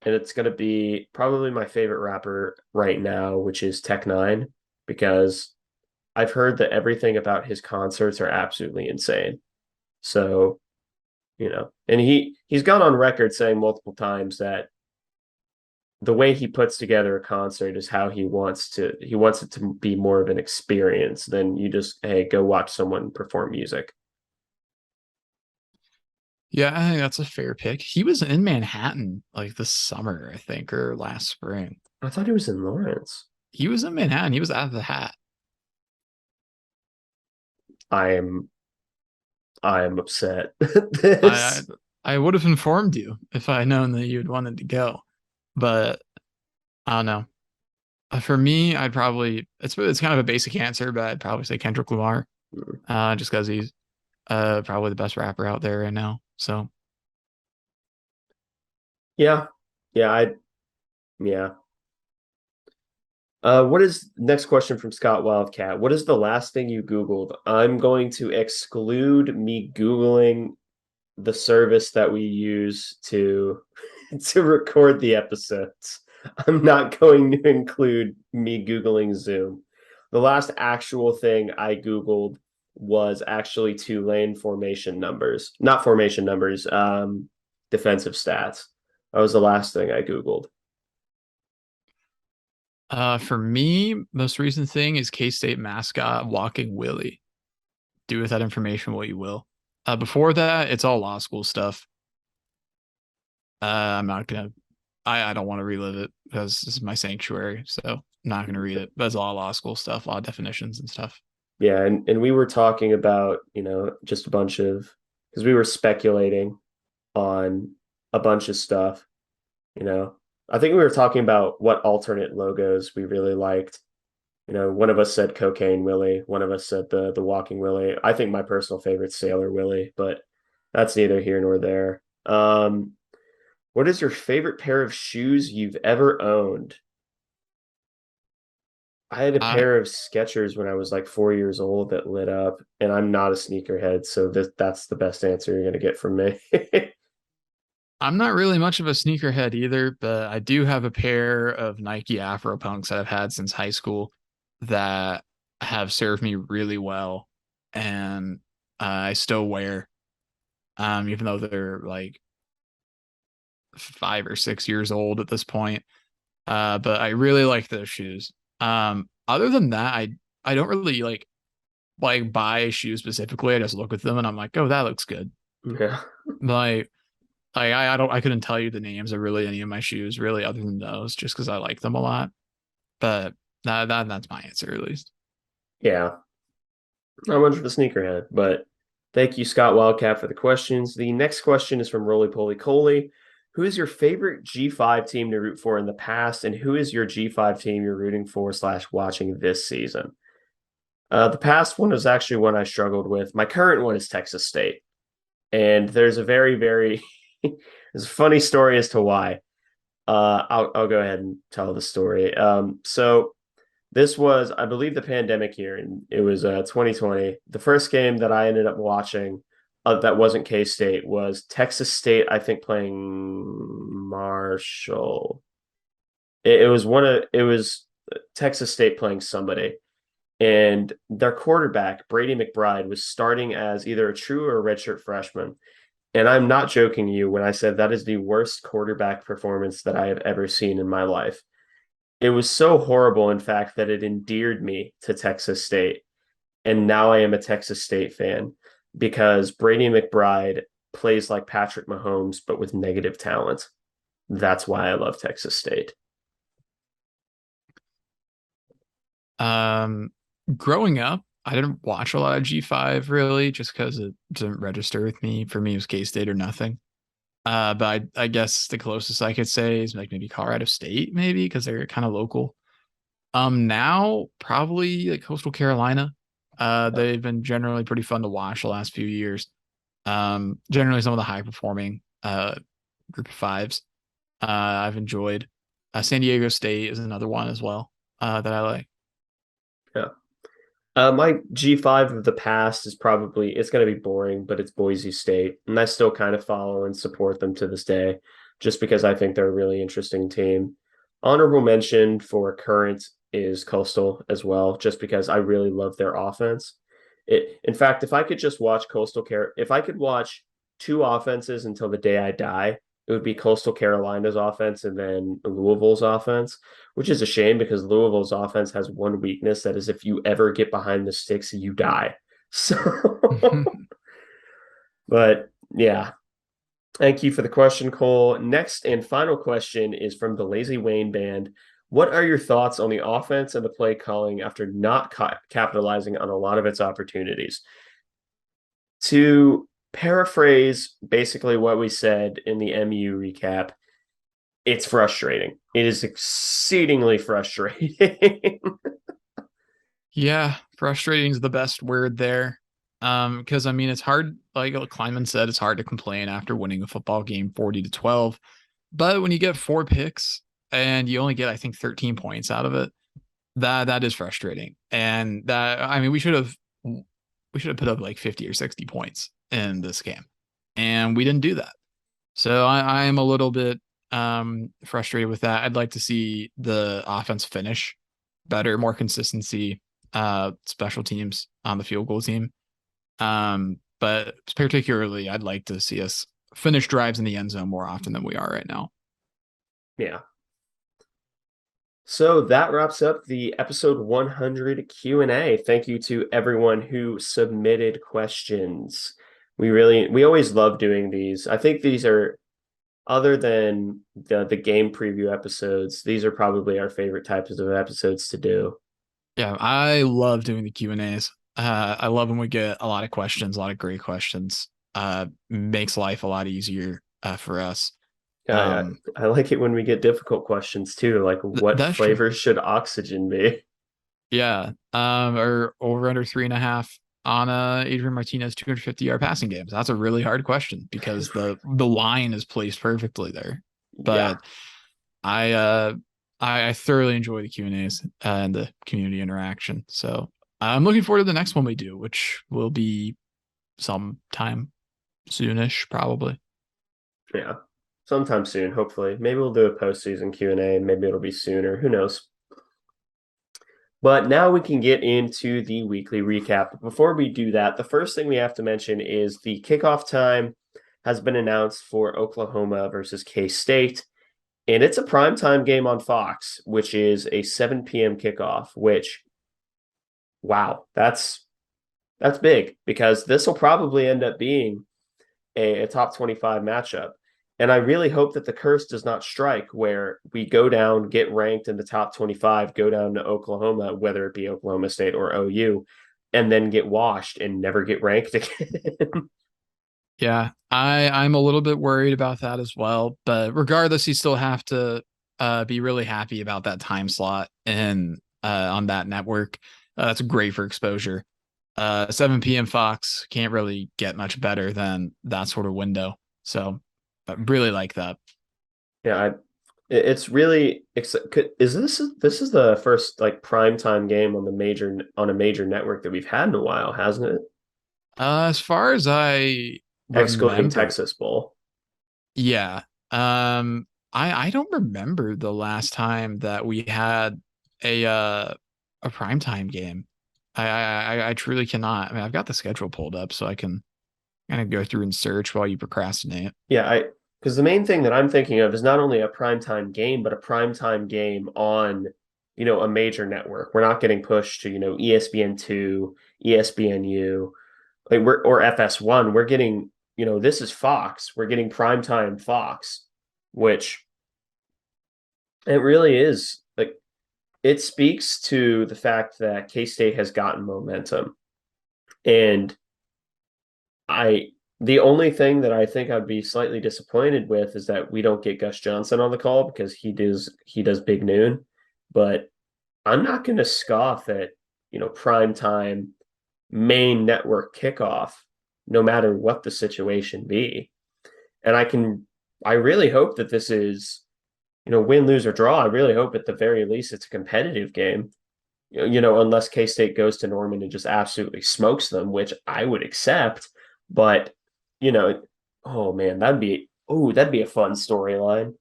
and it's gonna be probably my favorite rapper right now, which is Tech Nine, because I've heard that everything about his concerts are absolutely insane. So, and he's gone on record saying multiple times that the way he puts together a concert is how he wants it to be more of an experience than you just, hey, go watch someone perform music. Yeah, I think that's a fair pick. He was in Manhattan like this summer, I think, or last spring. I thought he was in Lawrence. He was in Manhattan. He was out of the hat. I am I am upset. I This I would have informed you if I had known that you'd wanted to go, but I don't know. For me, I'd probably it's kind of a basic answer, but I'd probably say Kendrick Lamar, just because he's probably the best rapper out there right now. So yeah. Yeah, yeah. What is next question from Scott Wildcat? What is the last thing you Googled? I'm going to exclude me Googling the service that we use to to record the episodes. I'm not going to include me Googling Zoom. The last actual thing I Googled was actually two-lane formation numbers, not formation numbers, defensive stats. That was the last thing I Googled. for me, most recent thing is K-State mascot Walking Willie. Do with that information what you will. Before that, it's all law school stuff. I'm not gonna. I don't want to relive it because this is my sanctuary, so I'm not gonna read it. But it's all law school stuff, a lot of definitions and stuff. Yeah, and we were talking about, just a bunch of because we were speculating on a bunch of stuff, you know. I think we were talking about what alternate logos we really liked. One of us said Cocaine Willie, one of us said the Walking Willie. I think my personal favorite's Sailor Willie, but that's neither here nor there. What is your favorite pair of shoes you've ever owned? I had a I pair of Skechers when I was like 4 years old that lit up, and I'm not a sneakerhead, so that's the best answer you're gonna get from me. I'm not really much of a sneakerhead either, but I do have a pair of Nike Afro Punks that I've had since high school that have served me really well, and I still wear, even though they're like 5 or 6 years old at this point. But I really like those shoes. Other than that, I don't really like buy shoes specifically. I just look at them and I'm like, oh, that looks good. Yeah. Like I couldn't tell you the names of really any of my shoes really other than those just because I like them a lot. But that's my answer at least. Yeah. Not much of a sneakerhead, but thank you, Scott Wildcat, for the questions. The next question is from Roly Poly Coley. Who is your favorite G5 team to root for in the past, and who is your G5 team you're rooting for / watching this season? The past one was actually one I struggled with. My current one is Texas State, and there's a very, very there's a funny story as to why. I'll go ahead and tell the story. So this was, I believe, the pandemic year, and it was 2020. The first game that I ended up watching that wasn't K State was Texas State, I think, playing Marshall. It was Texas State playing somebody, And their quarterback, Brady McBride, was starting as either a true or a redshirt freshman. And I'm not joking you when I said that is the worst quarterback performance that I have ever seen in my life. It was so horrible, in fact, that it endeared me to Texas State. And now I am a Texas State fan because Brady McBride plays like Patrick Mahomes, but with negative talent. That's why I love Texas State. Growing up, I didn't watch a lot of G5 really, just because it didn't register with me. For me, it was K-State or nothing. But I guess the closest I could say is like maybe Colorado State, maybe because they're kind of local. Now probably like Coastal Carolina. They've been generally pretty fun to watch the last few years. Generally some of the high performing group of fives. I've enjoyed. San Diego State is another one as well that I like. Yeah. My G5 of the past is probably it's going to be boring, but it's Boise State, and I still kind of follow and support them to this day, just because I think they're a really interesting team. Honorable mention for current is Coastal as well, just because I really love their offense. In fact, if I could just watch if I could watch two offenses until the day I die, it would be Coastal Carolina's offense and then Louisville's offense, which is a shame because Louisville's offense has one weakness that is if you ever get behind the sticks, you die. So, but yeah, thank you for the question, Cole. Next and final question is from the Lazy Wayne Band. What are your thoughts on the offense and the play calling after not capitalizing on a lot of its opportunities? To paraphrase basically what we said in the MU recap, it's frustrating. It is exceedingly frustrating. Yeah, frustrating is the best word there. Because I mean it's hard, like Kleinman said, it's hard to complain after winning a football game 40-12. But when you get 4 picks and you only get, I think, 13 points out of it, that is frustrating. And that I mean we should have put up like 50 or 60 points in this game. And we didn't do that. So I am a little bit frustrated with that. I'd like to see the offense finish better, more consistency, special teams on the field goal team. But particularly I'd like to see us finish drives in the end zone more often than we are right now. Yeah. So that wraps up the episode 100 Q&A. Thank you to everyone who submitted questions. We always love doing these. I think these are, other than the game preview episodes, these are probably our favorite types of episodes to do. Yeah, I love doing the Q&As. I love when we get a lot of questions, a lot of great questions. Makes life a lot easier for us. I like it when we get difficult questions too, like what That's true. flavor should oxygen be? Yeah. Or over under 3.5 on Adrian Martinez 250-yard passing games. That's a really hard question because the line is placed perfectly there. Yeah. But I thoroughly enjoy the Q&As and the community interaction. So I'm looking forward to the next one we do, which will be sometime soonish, probably. Yeah. Sometime soon, hopefully. Maybe we'll do a postseason Q&A, and maybe it'll be sooner. Who knows? But now we can get into the weekly recap. But before we do that, the first thing we have to mention is the kickoff time has been announced for Oklahoma versus K-State. And it's a primetime game on Fox, which is a 7 p.m. kickoff, which, wow, that's big because this will probably end up being a top 25 matchup. And I really hope that the curse does not strike where we go down, get ranked in the top 25, go down to Oklahoma, whether it be Oklahoma State or OU, and then get washed and never get ranked again. Yeah, I'm a little bit worried about that as well. But regardless, you still have to be really happy about that time slot and on that network. That's great for exposure. 7 p.m. Fox can't really get much better than that sort of window. So I really like that. Yeah, it's really is this is the first like primetime game on a major network that we've had in a while, hasn't it? As far as I Excluding remember, Texas Bowl. yeah. I don't remember the last time that we had a primetime game. I truly cannot. I mean, I've got the schedule pulled up so I can kind of go through and search while you procrastinate. Yeah, because the main thing that I'm thinking of is not only a primetime game, but a primetime game on, a major network. We're not getting pushed to, ESPN2, ESPNU, or FS1. We're getting, this is Fox. We're getting primetime Fox, which it really is like it speaks to the fact that K-State has gotten momentum. And I the only thing that I think I'd be slightly disappointed with is that we don't get Gus Johnson on the call because he does Big Noon. But I'm not going to scoff at, prime time main network kickoff, no matter what the situation be. And I really hope that this is, win, lose, or draw. I really hope at the very least it's a competitive game. Unless K-State goes to Norman and just absolutely smokes them, which I would accept. But, you know, oh man, that'd be a fun storyline.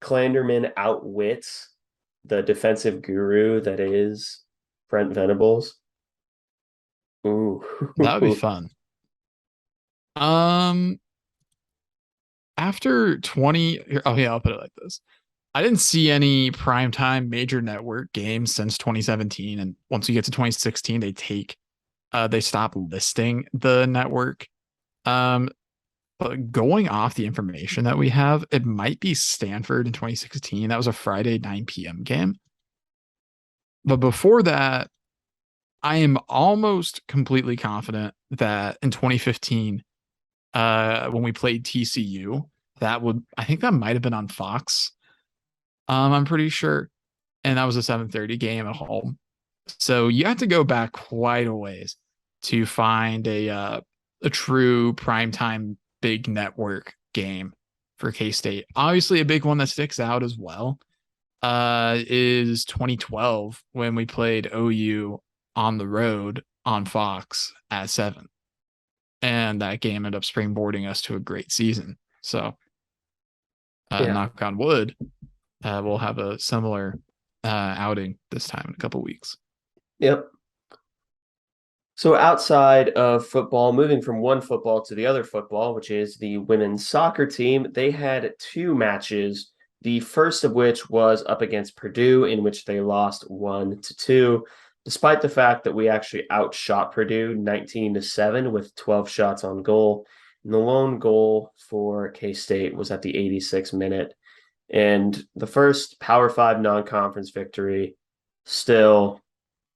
Clanderman outwits the defensive guru that is Brent Venables. Ooh. That would be fun. Um, after 20, oh yeah, I'll put it like this. I didn't see any primetime major network games since 2017. And once you get to 2016, they stop listing the network. Um, but going off the information that we have, it might be Stanford in 2016. That was a Friday 9 p.m. game. But before that, I am almost completely confident that in 2015, when we played TCU, I think that might have been on Fox. I'm pretty sure. And that was a 7:30 game at home. So you have to go back quite a ways to find a true primetime big network game for K-State. Obviously, a big one that sticks out as well is 2012 when we played OU on the road on Fox at 7. And that game ended up springboarding us to a great season. So, knock on wood, we'll have a similar outing this time in a couple weeks. Yep. So outside of football, moving from one football to the other football, which is the women's soccer team, they had two matches. The first of which was up against Purdue, in which they lost 1-2, despite the fact that we actually outshot Purdue 19-7 with 12 shots on goal. And the lone goal for K-State was at the 86th minute. And the first Power 5 non-conference victory still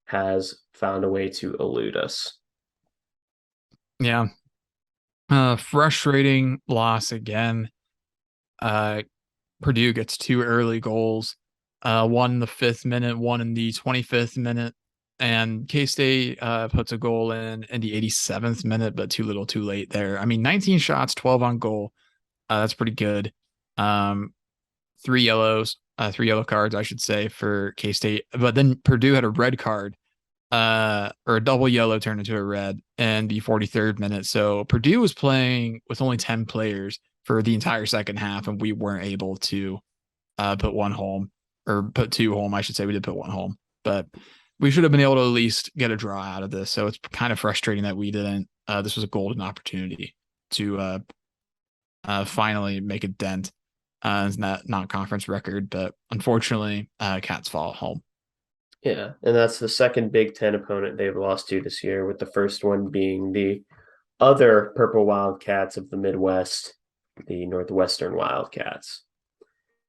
has found a way to elude us. Yeah. Frustrating loss again. Purdue gets 2 early goals, one in the 5th minute, one in the 25th minute. And K-State puts a goal in the 87th minute, but too little too late there. I mean, 19 shots, 12 on goal. That's pretty good. 3 yellow cards, I should say, for K-State. But then Purdue had a red card, or a double yellow turned into a red in the 43rd minute. So Purdue was playing with only 10 players for the entire second half, and we weren't able to put one home, or put 2 home, I should say. We did put 1 home, but we should have been able to at least get a draw out of this. So it's kind of frustrating that we didn't. This was a golden opportunity to finally make a dent in that non-conference record, but unfortunately, Cats fall home. Yeah, and that's the second Big Ten opponent they've lost to this year, with the first one being the other Purple Wildcats of the Midwest, the Northwestern Wildcats.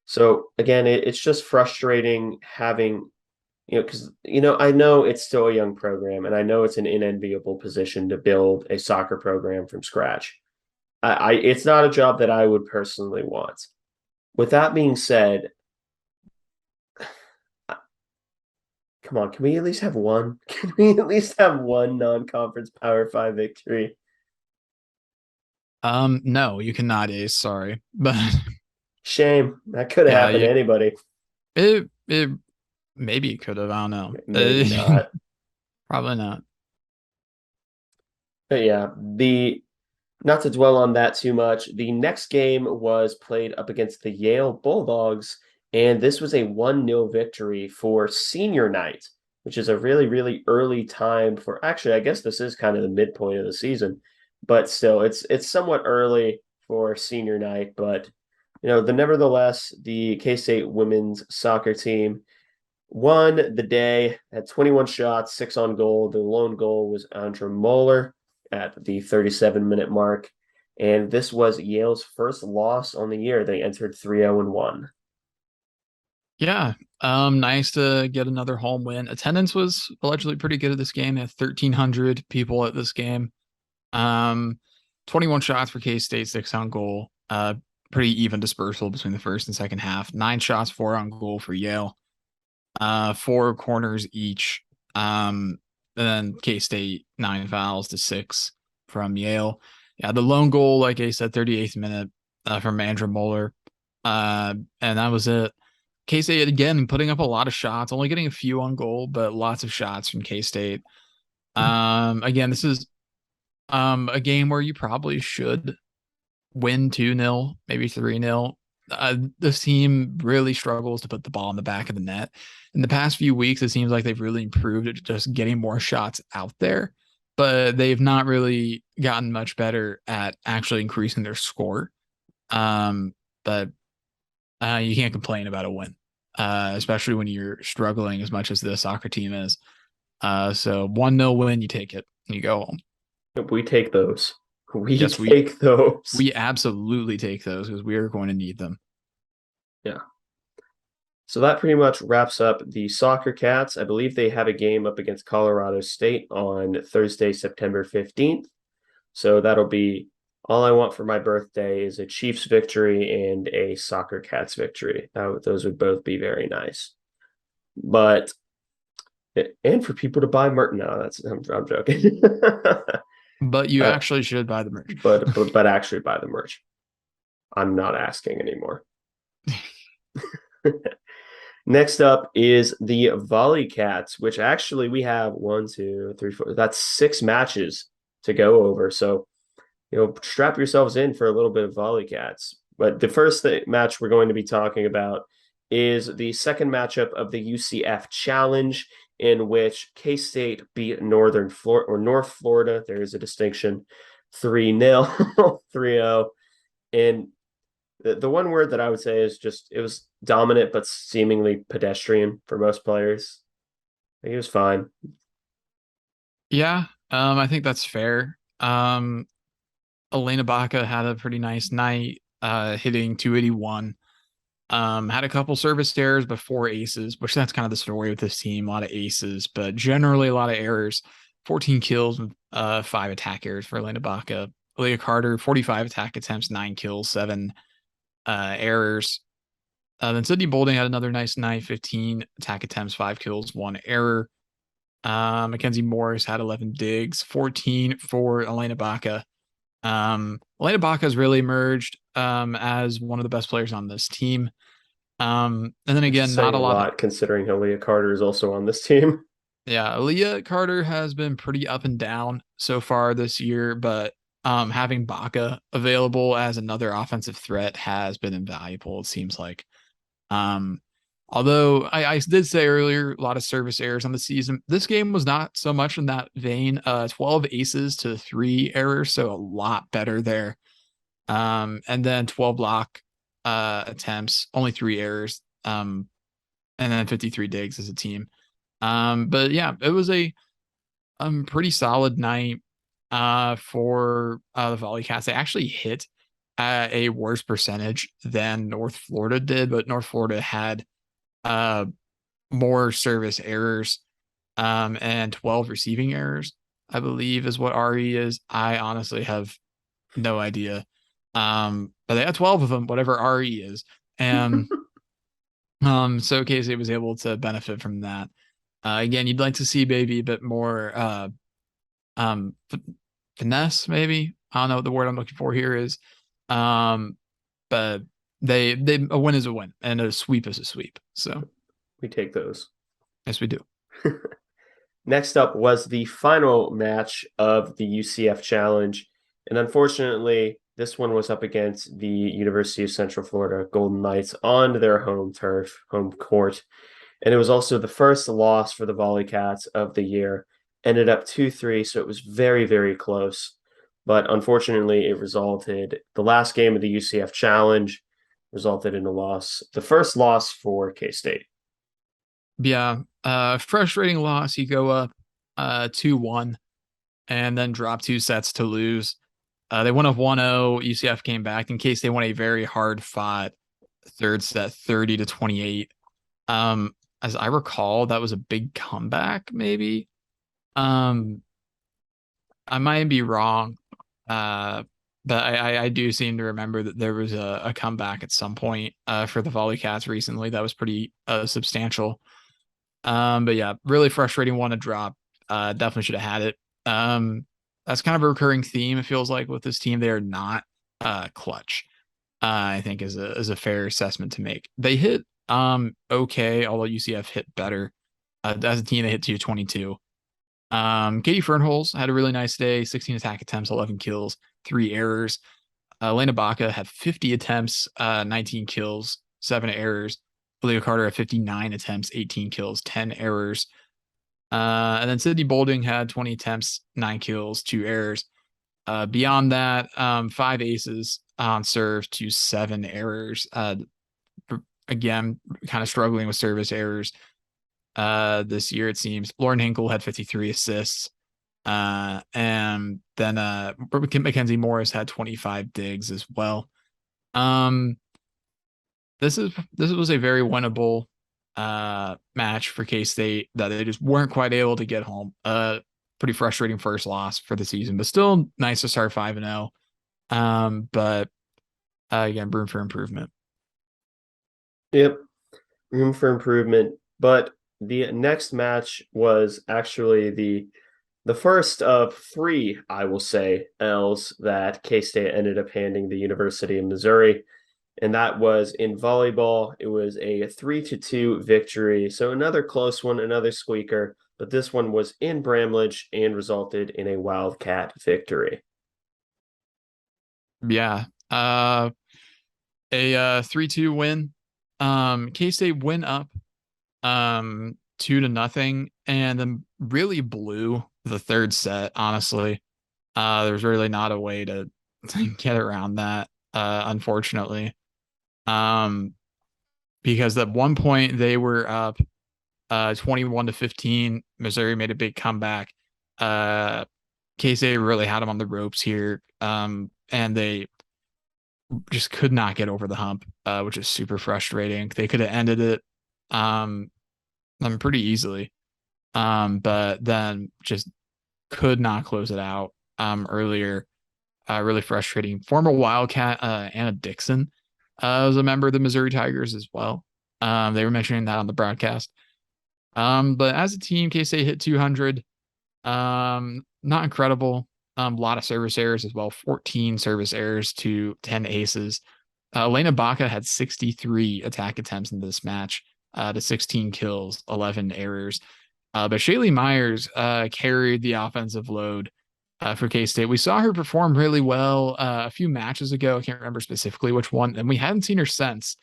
So again, it's just frustrating having, because, I know it's still a young program, and I know it's an unenviable position to build a soccer program from scratch. It's not a job that I would personally want. With that being said, come on, can we at least have one? Can we at least have one non-conference Power 5 victory? No, you cannot, Ace. Sorry, but Shame. That could have happened to anybody. It maybe it could have. I don't know. Maybe not. Probably not. But yeah, not to dwell on that too much, the next game was played up against the Yale Bulldogs, and this was a 1-0 victory for senior night. which is a really, really early time for actually, I guess this is kind of the midpoint of the season, but still it's somewhat early for senior night. But nevertheless, the K-State women's soccer team won the day, had 21 shots, 6 on goal. The lone goal was Andra Moeller at the 37-minute mark. And this was Yale's first loss on the year. They entered 3-0-1. Yeah. Nice to get another home win. Attendance was allegedly pretty good at this game. They had 1,300 people at this game. 21 shots for K-State, 6 on goal. Pretty even dispersal between the first and second half. 9 shots, 4 on goal for Yale. 4 corners each. And then K-State 9 fouls to 6 from Yale. Yeah, the lone goal, like I said, 38th minute from Andra Moeller. And that was it. K-State, again, putting up a lot of shots, only getting a few on goal, but lots of shots from K-State. Again, this is a game where you probably should win 2-0, maybe 3-0. This team really struggles to put the ball in the back of the net. In the past few weeks, it seems like they've really improved at just getting more shots out there, but they've not really gotten much better at actually increasing their score. But you can't complain about a win, especially when you're struggling as much as the soccer team is. So 1-0 win, you take it and you go home. We take those. We Yes, take those. We absolutely take those because we are going to need them. Yeah. So that pretty much wraps up the Soccer Cats. I believe they have a game up against Colorado State on Thursday, September 15th. So that'll be all I want for my birthday is a Chiefs victory and a Soccer Cats victory. Those would both be very nice. But and for people to buy merch. No, I'm joking. But you actually should buy the merch. But actually buy the merch. I'm not asking anymore. Next up is the Alleycats, which actually we have 1, 2, 3, 4. That's 6 matches to go over. So, strap yourselves in for a little bit of Alleycats. But the first match we're going to be talking about is the second matchup of the UCF Challenge, in which K-State beat North Florida. There is a distinction, 3-0, 3-0. And the one word that I would say is just it was dominant, but seemingly pedestrian for most players. I think it was fine. Yeah, I think that's fair. Elena Baca had a pretty nice night, hitting 281. Had a couple service errors, but 4 aces, which that's kind of the story with this team. A lot of aces, but generally a lot of errors. 14 kills, 5 attack errors for Elena Baca. Leah Carter, 45 attack attempts, 9 kills, 7 errors. Then Sydney Bolding had another nice night, 15 attack attempts, 5 kills, 1 error. Mackenzie Morris had 11 digs, 14 for Elena Baca. Elena Baca has really emerged as one of the best players on this team. And then again, not a lot considering how Leah Carter is also on this team. Yeah, Leah Carter has been pretty up and down so far this year, but having Baca available as another offensive threat has been invaluable, it seems like. Although I did say earlier, a lot of service errors on the season. This game was not so much in that vein. 12 aces to 3 errors, so a lot better there. And then 12 block attempts, only 3 errors. And then 53 digs as a team. But yeah, it was a pretty solid night for the Alleycats. They actually hit a worse percentage than North Florida did, but North Florida had more service errors and 12 receiving errors, I believe is what RE is. I honestly have no idea. But they had 12 of them, whatever RE is. And so K-State was able to benefit from that. Again, you'd like to see maybe a bit more finesse, maybe. I don't know what the word I'm looking for here is. But they a win is a win and a sweep is a sweep. So we take those. Yes, we do. Next up was the final match of the UCF Challenge. And unfortunately, this one was up against the University of Central Florida Golden Knights on their home turf, home court. And it was also the first loss for the Volleycats of the year. Ended up 2-3, so it was very, very close. But unfortunately, the last game of the UCF Challenge resulted in a loss, the first loss for K-State. Yeah, frustrating loss. You go up 2-1 and then drop 2 sets to lose. They won up 1-0. UCF came back in case they won a very hard fought third set, 30-28. As I recall, that was a big comeback, maybe. I might be wrong. But I do seem to remember that there was a comeback at some point for the Volleycats recently that was pretty substantial. But yeah, really frustrating one to drop. Definitely should have had it. That's kind of a recurring theme, it feels like, with this team. They are not clutch. I think is a fair assessment to make. They hit okay, although UCF hit better. As a team, they hit 222. Katie Fernholz had a really nice day, 16 attack attempts, 11 kills, 3 errors. Elena Baca had 50 attempts, 19 kills, 7 errors. Leah Carter had 59 attempts, 18 kills, 10 errors. And then Sydney Bolding had 20 attempts, 9 kills, 2 errors. Beyond that, 5 aces on serve to 7 errors. Again, kind of struggling with service errors this year, it seems. Lauren Hinkle had 53 assists. And then Mackenzie Morris had 25 digs as well. This was a very winnable match for K-State that they just weren't quite able to get home. Pretty frustrating first loss for the season, but still nice to start 5-0. But again, room for improvement. Yep, room for improvement. But the next match was actually the first of 3, I will say, L's that K-State ended up handing the University of Missouri. And that was in volleyball. It was a 3-2 victory. So another close one, another squeaker, but this one was in Bramlage and resulted in a Wildcat victory. Yeah. A 3-2 win. K-State went up 2-0 and then really blew the third set, honestly. There's really not a way to get around that, unfortunately. Because at one point they were up 21-15. Missouri made a big comeback. K-State really had them on the ropes here. And they just could not get over the hump, which is super frustrating. They could have ended it pretty easily. But then just could not close it out earlier. Really frustrating. Former Wildcat Anna Dixon was a member of the Missouri Tigers as well. They were mentioning that on the broadcast. But as a team, K-State hit 200. Not incredible. A lot of service errors as well. 14 service errors to 10 aces. Elena Baca had 63 attack attempts in this match to 16 kills, 11 errors. But Shaylee Myers carried the offensive load for K-State. We saw her perform really well a few matches ago. I can't remember specifically which one, and we hadn't seen her since.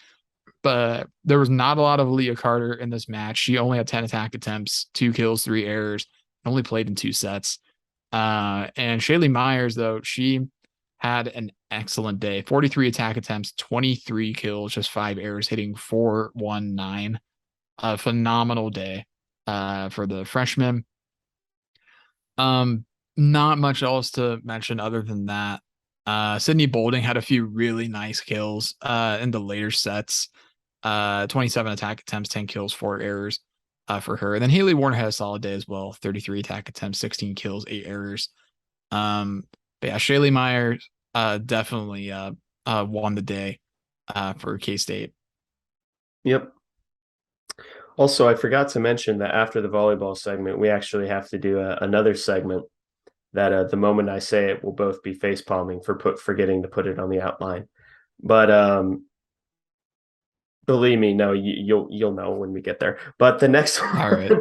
But there was not a lot of Leah Carter in this match. She only had 10 attack attempts, 2 kills, 3 errors, only played in 2 sets. And Shaylee Myers, though, she had an excellent day. 43 attack attempts, 23 kills, just 5 errors, hitting 419. A phenomenal day for the freshman. Not much else to mention other than that. Sydney Bolding had a few really nice kills in the later sets. 27 attack attempts, 10 kills, 4 errors for her. And then Haley Warner had a solid day as well. 33 attack attempts, 16 kills, 8 errors. But yeah, Shaylee Myers definitely won the day for K-State. Yep. Also, I forgot to mention that after the volleyball segment, we actually have to do another segment that the moment I say it, we'll both be face palming for forgetting to put it on the outline. But believe me, no, you'll know when we get there. But the next one, All right.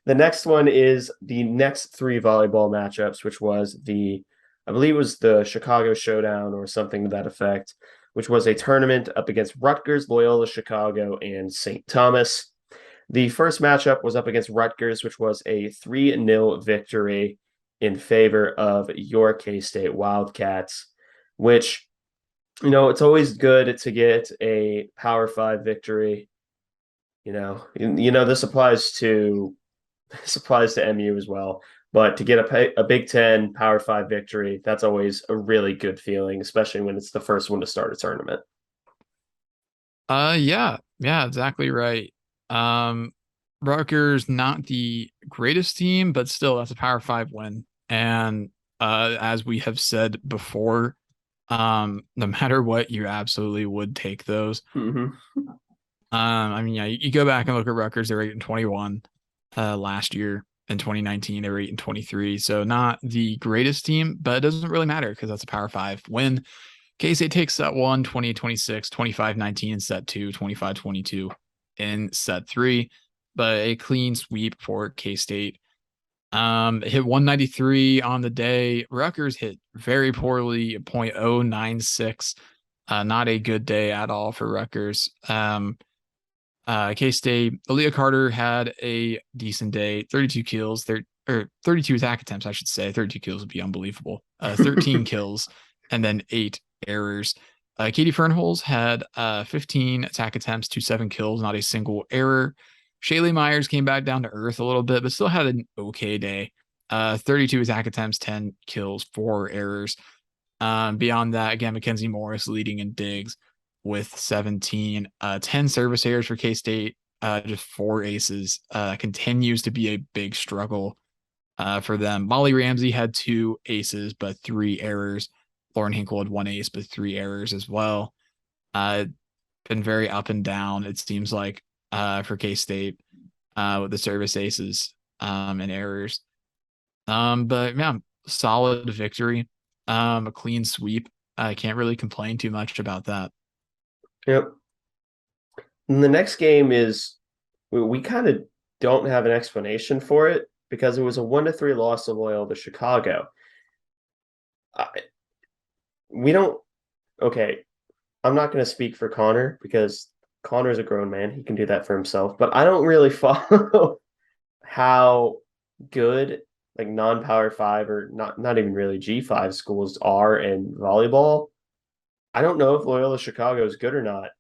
the next one is the next 3 volleyball matchups, which was I believe it was the Chicago Showdown or something to that effect, which was a tournament up against Rutgers, Loyola Chicago, and St. Thomas. The first matchup was up against Rutgers, which was a 3-0 victory in favor of your K-State Wildcats, which, it's always good to get a Power 5 victory. This applies to MU as well. But to get a Big Ten Power 5 victory, that's always a really good feeling, especially when it's the first one to start a tournament. Yeah, exactly right. Rutgers not the greatest team, but still that's a Power 5 win. And as we have said before, no matter what, you absolutely would take those. Mm-hmm. Yeah, you go back and look at Rutgers, they were 8-21 last year. In 2019, they were 8-23. So not the greatest team, but it doesn't really matter because that's a Power 5 win. K-State takes set 1, 20-26, 25-19 in set 2, 25-22 in set 3, but a clean sweep for K-State. Hit 193 on the day. Rutgers hit very poorly, 0.096. Not a good day at all for Rutgers. K-State, Aaliyah Carter had a decent day, 32 kills, 32 attack attempts, I should say. 32 kills would be unbelievable. 13 kills, and then 8 errors. Katie Fernholz had 15 attack attempts to 7 kills, not a single error. Shaylee Myers came back down to earth a little bit, but still had an okay day. 32 attack attempts, 10 kills, 4 errors. Beyond that, again, Mackenzie Morris leading in digs with 17. 10 service errors for K-State, just 4 aces. Continues to be a big struggle for them. Molly Ramsey had 2 aces, but 3 errors. Lauren Hinkle had 1 ace, but 3 errors as well. Been very up and down, it seems like, for K-State with the service aces and errors. But yeah, solid victory. A clean sweep. I can't really complain too much about that. Yep. And the next game is we kind of don't have an explanation for it because it was a 1-3 loss to Loyola Chicago. We don't. Okay, I'm not going to speak for Connor because Connor's a grown man. He can do that for himself. But I don't really follow how good like non-power 5 or not even really G5 schools are in volleyball. I don't know if Loyola Chicago is good or not.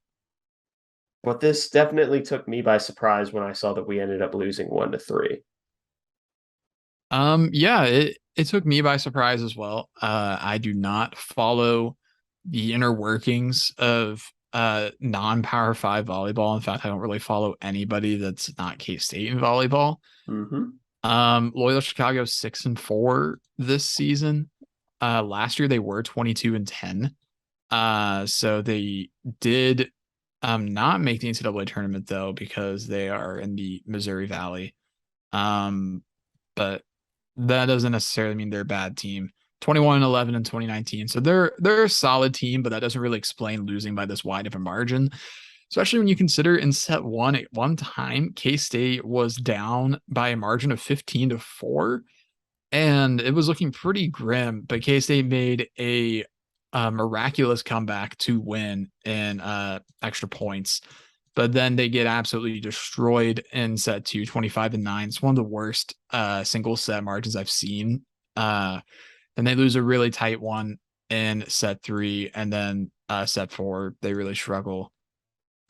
But this definitely took me by surprise when I saw that we ended up losing 1-3. Yeah, it took me by surprise as well. I do not follow the inner workings of non-power 5 volleyball. In fact, I don't really follow anybody that's not K-State in volleyball. Mm-hmm. Loyola Chicago 6-4 this season. Last year they were 22-10. So they did not make the NCAA tournament though because they are in the Missouri Valley. But that doesn't necessarily mean they're a bad team. 21-11 in 2019. So they're a solid team, but that doesn't really explain losing by this wide of a margin. Especially when you consider in set 1 at one time, K-State was down by a margin of 15-4. And it was looking pretty grim, but K-State made a miraculous comeback to win in extra points. But then they get absolutely destroyed in set 2, 25-9. It's one of the worst single set margins I've seen. Then they lose a really tight one in set 3, and then set 4, they really struggle.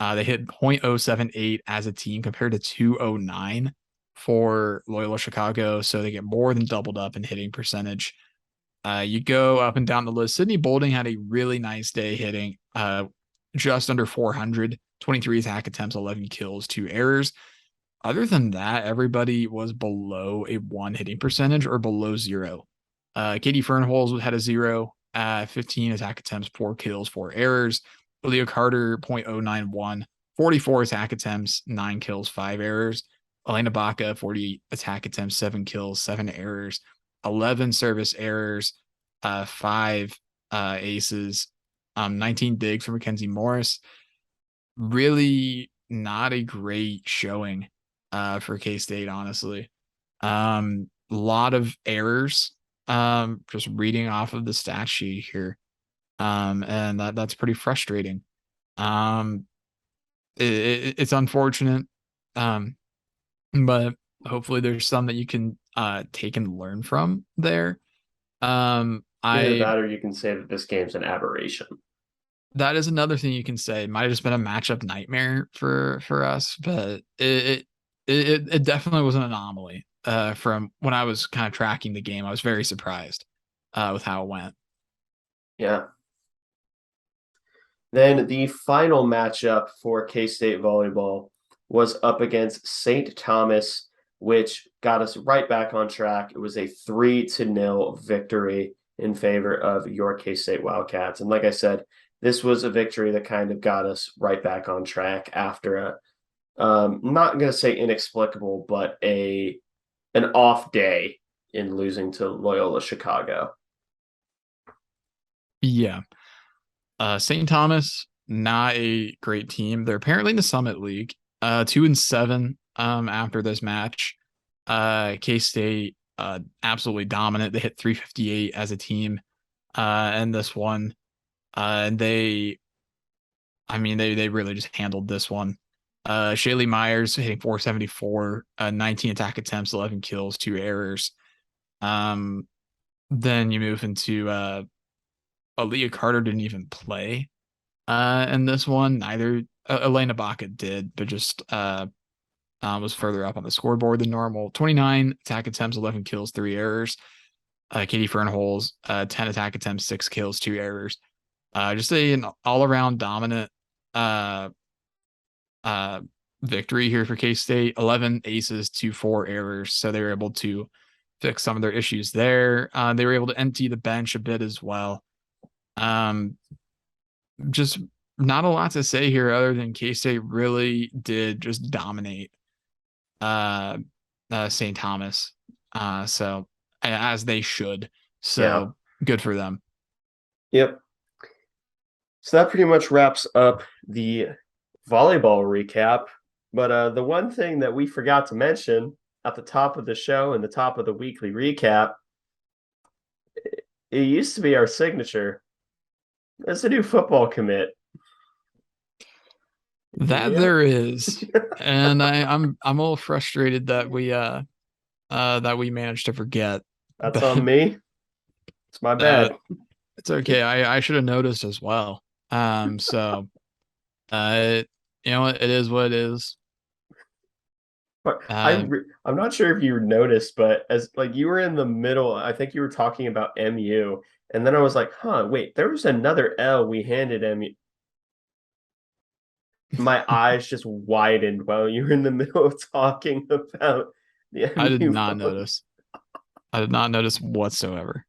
They hit 0.078 as a team compared to 209 for Loyola Chicago. So they get more than doubled up in hitting percentage. You go up and down the list. Sydney Bolding had a really nice day hitting just under 400, 23 attack attempts, 11 kills, 2 errors. Other than that, everybody was below a 1 hitting percentage or below 0. Katie Fernholz had a 0, 15 attack attempts, 4 kills, 4 errors. Aaliyah Carter, 0.091, 44 attack attempts, 9 kills, 5 errors. Elena Baca, 40 attack attempts, 7 kills, 7 errors. 11 service errors, 5 aces, 19 digs for Mackenzie Morris. Really not a great showing for K-State, honestly. A lot of errors, just reading off of the stat sheet here. And that's pretty frustrating. It's unfortunate. but hopefully there's some that you can take and learn from there. Either I that or you can say that this game's an aberration. That is another thing you can say. It might have just been a matchup nightmare for us, but it definitely was an anomaly. From when I was kind of tracking the game, I was very surprised with how it went. Yeah. Then the final matchup for K-State volleyball was up against St. Thomas, which got us right back on track. It was a 3-0 victory in favor of your K-State Wildcats. And like I said, this was a victory that kind of got us right back on track after a not going to say inexplicable, but an off day in losing to Loyola Chicago. Yeah. St. Thomas, not a great team. They're apparently in the Summit League. 2-7 after this match. K-State absolutely dominant. They hit 358 as a team and this one. And they really just handled this one. Shaylee Myers hitting 474, 19 attack attempts, 11 kills, 2 errors. Then you move into Aaliyah Carter didn't even play in this one. Neither Elena Baca did, but just was further up on the scoreboard than normal. 29 attack attempts, 11 kills, 3 errors. Katie Fernholz, 10 attack attempts, 6 kills, 2 errors. Just an all-around dominant victory here for K-State. 11 aces to 4 errors, so they were able to fix some of their issues there. They were able to empty the bench a bit as well. Just not a lot to say here other than K-State really did just dominate St. Thomas. So as they should. So Yeah. good for them. Yep. So that pretty much wraps up the volleyball recap. But the one thing that we forgot to mention at the top of the show and the top of the weekly recap, it used to be our signature. It's a new football commit. That Yeah. there is. And I'm a little frustrated that we managed to forget. That's But on me. It's my bad. it's okay. I should have noticed as well. So you know what, it is what it is. But Uh, I'm not sure if you noticed, but as like you were in the middle, I think you were talking about MU, and then I was like, huh, wait, there was another L we handed MU. My eyes just widened while you were in the middle of talking about the I did MU not vote. notice. I did not notice whatsoever.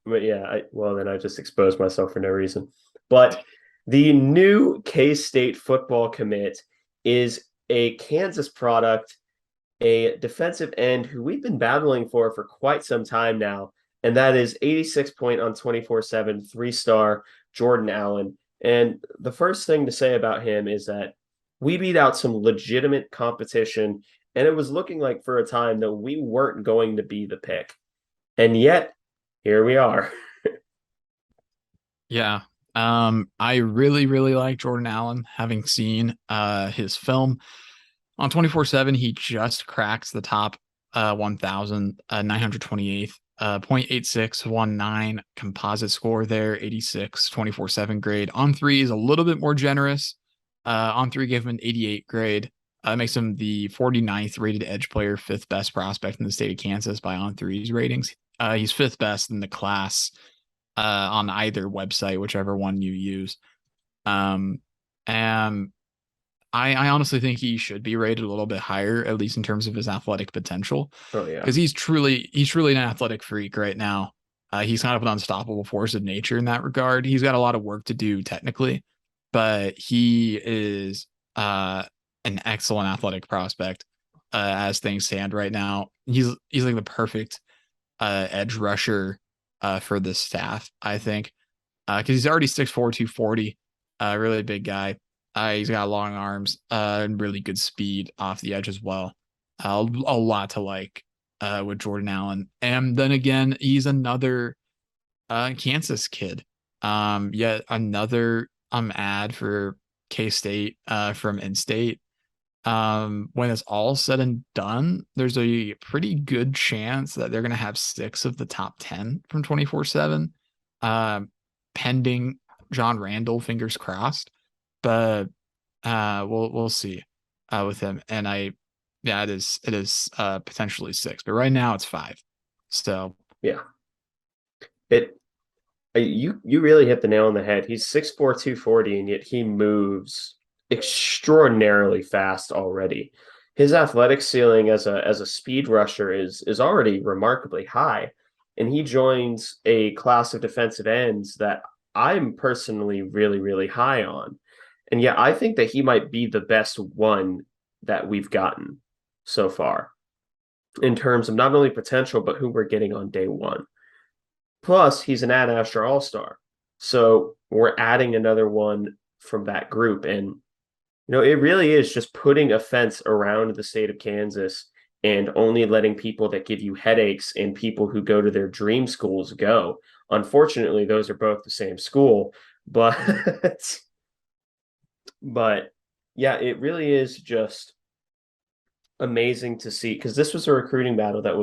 But yeah, well then I just exposed myself for no reason. But the new K-State football commit is a Kansas product, a defensive end who we've been battling for quite some time now, and that is 86 point on 24/7 3-star Jordan Allen. And the first thing to say about him is that we beat out some legitimate competition, and it was looking like for a time that we weren't going to be the pick. And yet, here we are. Yeah. I really, really like Jordan Allen, having seen his film on 24/7. He just cracks the top 1,000, 928th, 0.8619 composite score there, 86, 24/7 grade. On three is a little bit more generous. On three gave him an 88 grade. Makes him the 49th rated edge player, fifth best prospect in the state of Kansas by on threes ratings. He's fifth best in the class on either website, whichever one you use. And I honestly think he should be rated a little bit higher, at least in terms of his athletic potential, Oh yeah. because he's truly an athletic freak right now. He's kind of an unstoppable force of nature in that regard. He's got a lot of work to do technically, but he is an excellent athletic prospect as things stand right now. He's like the perfect edge rusher for this staff, I think, because he's already 6'4", 240, really big guy. He's got long arms and really good speed off the edge as well. A lot to like with Jordan Allen. And then again, he's another Kansas kid. Yet another ad for K-State from in-state. When it's all said and done, there's a pretty good chance that they're going to have 6 of the top 10 from 24/7, pending John Randall, fingers crossed. But we'll see with him. And yeah, it is potentially 6, but right now it's 5. So Yeah. It you really hit the nail on the head. He's 6'4", 240, and yet he moves extraordinarily fast already. His athletic ceiling as a speed rusher is already remarkably high, and he joins a class of defensive ends that I'm personally really, really high on. And yeah, I think that he might be the best one that we've gotten so far in terms of not only potential, but who we're getting on day one. Plus, he's an Ad Astra All Star. So we're adding another one from that group. And, it really is just putting a fence around the state of Kansas and only letting people that give you headaches and people who go to their dream schools go. Unfortunately, those are both the same school. But, but yeah, it really is just amazing to see because this was a recruiting battle it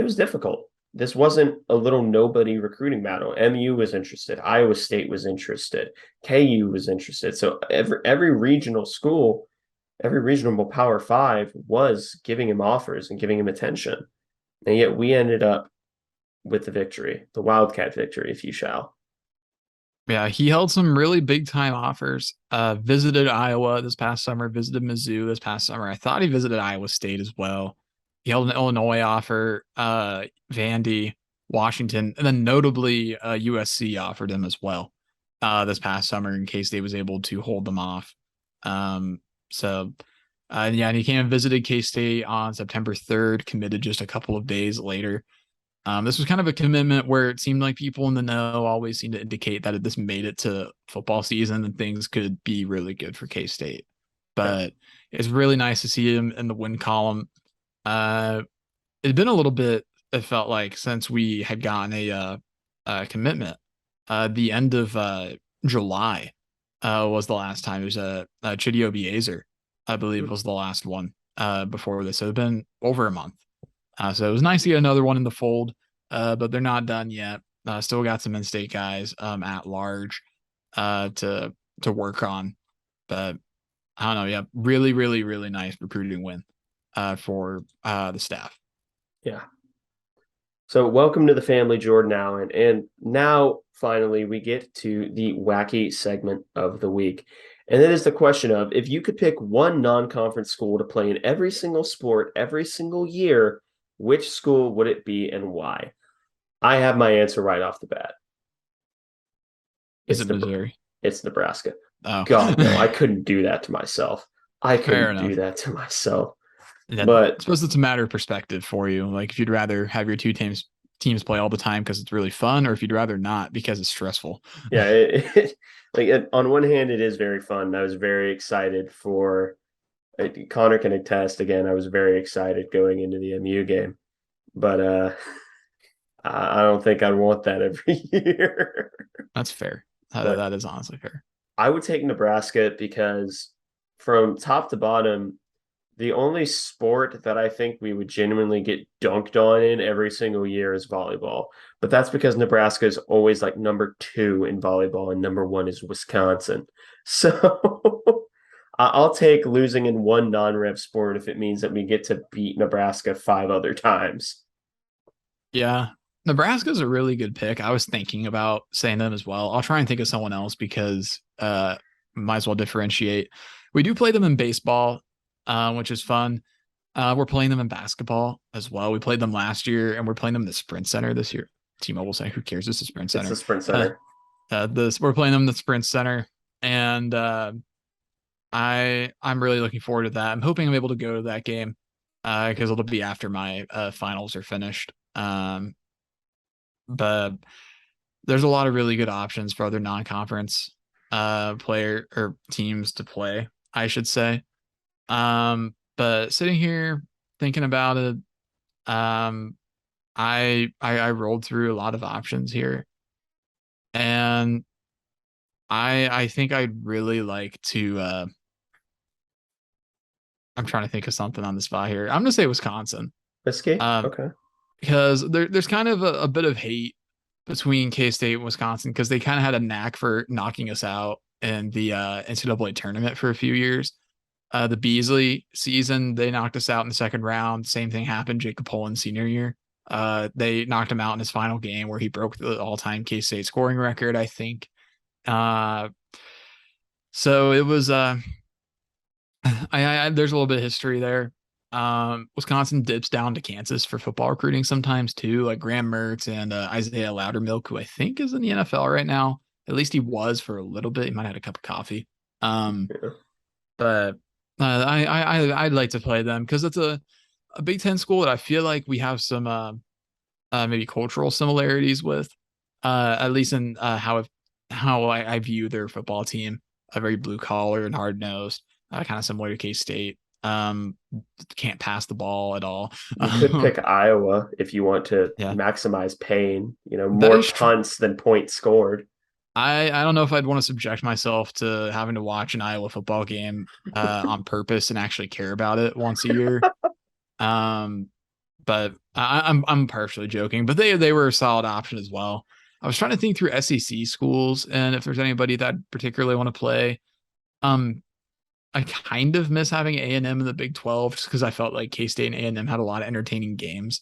was difficult. This wasn't a little nobody recruiting battle. MU was interested. Iowa State was interested. KU was interested. So every regional school, every regional Power Five was giving him offers and giving him attention. And yet we ended up with the victory, the Wildcat victory, if you shall. yeah, he held some really big time offers. Visited Iowa this past summer, visited Mizzou this past summer. I thought he visited Iowa State as well. He held an Illinois offer, Vandy, Washington, and then notably USC offered him as well this past summer in case they was able to hold them off. So yeah, and he came and visited K-State on September 3rd, committed just a couple of days later. This was kind of a commitment where it seemed like people in the know always seemed to indicate that this made it to football season and things could be really good for K-State. But it's really nice to see him in the win column. It'd been a little bit, it felt like, since we had gotten a commitment. The end of July was the last time. It was Chidi Obiezer, I believe, was the last one before this. So it'd been over a month. So it was nice to get another one in the fold, but they're not done yet. Still got some in-state guys at large to work on. But I don't know. Yeah, really, really, really nice recruiting win for the staff. Yeah. So welcome to the family, Jordan Allen. And now finally we get to the wacky segment of the week. And that is the question of if you could pick one non-conference school to play in every single sport every single year, which school would it be and why? I have my answer right off the bat. Is it Missouri? It's Nebraska. Oh, God, no, I couldn't do that to myself. I fair couldn't do enough. that to myself. Yeah, I But suppose it's a matter of perspective for you. Like if you'd rather have your two teams play all the time because it's really fun, or if you'd rather not because it's stressful. yeah, on one hand, it is very fun. I was very excited for Connor can attest again. I was very excited going into the MU game, but I don't think I'd want that every year. That's fair. But That is honestly fair. I would take Nebraska because from top to bottom, the only sport that I think we would genuinely get dunked on in every single year is volleyball. But that's because Nebraska is always like number 2 in volleyball and number 1 is Wisconsin. So I'll take losing in one non-rev sport if it means that we get to beat Nebraska 5 other times. Yeah. Nebraska's a really good pick. I was thinking about saying them as well. I'll try and think of someone else because might as well differentiate. We do play them in baseball, which is fun. We're playing them in basketball as well. We played them last year and we're playing them in the Sprint Center this year. T-Mobile saying, who cares? It's a Sprint It's Center. the Sprint Center. We're playing them in the Sprint Center. And I'm really looking forward to that. I'm hoping I'm able to go to that game because it'll be after my finals are finished. But there's a lot of really good options for other non-conference player or teams to play, I should say. But sitting here thinking about it, I rolled through a lot of options here, and I think I'd really like to I'm trying to think of something on the spot here. I'm gonna say Wisconsin. Whiskey? Um, Okay. because there's kind of a bit of hate between K-State and Wisconsin because they kind of had a knack for knocking us out in the NCAA tournament for a few years. The Beasley season, they knocked us out in the second round. Same thing happened Jacob Poland's senior year. They knocked him out in his final game where he broke the all-time K-State scoring record, I think. Uh, so it was there's a little bit of history there. Wisconsin dips down to Kansas for football recruiting sometimes too, like Graham Mertz and Isaiah Loudermilk, who I think is in the NFL right now. At least he was for a little bit. He might have had a cup of coffee. Yeah. But I'd like to play them because it's a Big Ten school that I feel like we have some maybe cultural similarities with, at least in how I view their football team, a very blue collar and hard nosed, kind of similar to K State. Can't pass the ball at all. You could pick Iowa if you want to Yeah, maximize pain, that more is true. punts than points scored. I don't know if I'd want to subject myself to having to watch an Iowa football game on purpose and actually care about it once a year. Um, but I'm partially joking. But they were a solid option as well. I was trying to think through SEC schools and if there's anybody that I'd particularly want to play. Um, I kind of miss having A&M in the Big 12 just because I felt like K-State and A&M had a lot of entertaining games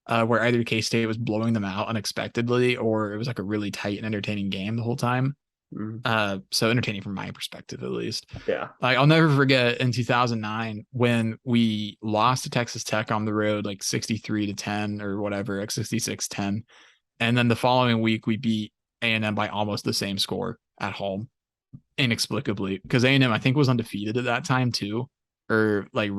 where either K-State was blowing them out unexpectedly or it was like a really tight and entertaining game the whole time. Mm, So entertaining from my perspective, at least. yeah. Like I'll never forget in 2009 when we lost to Texas Tech on the road, like 63-10 or whatever, like 66-10. And then the following week we beat A&M by almost the same score at home inexplicably because A&M I think was undefeated at that time too, or like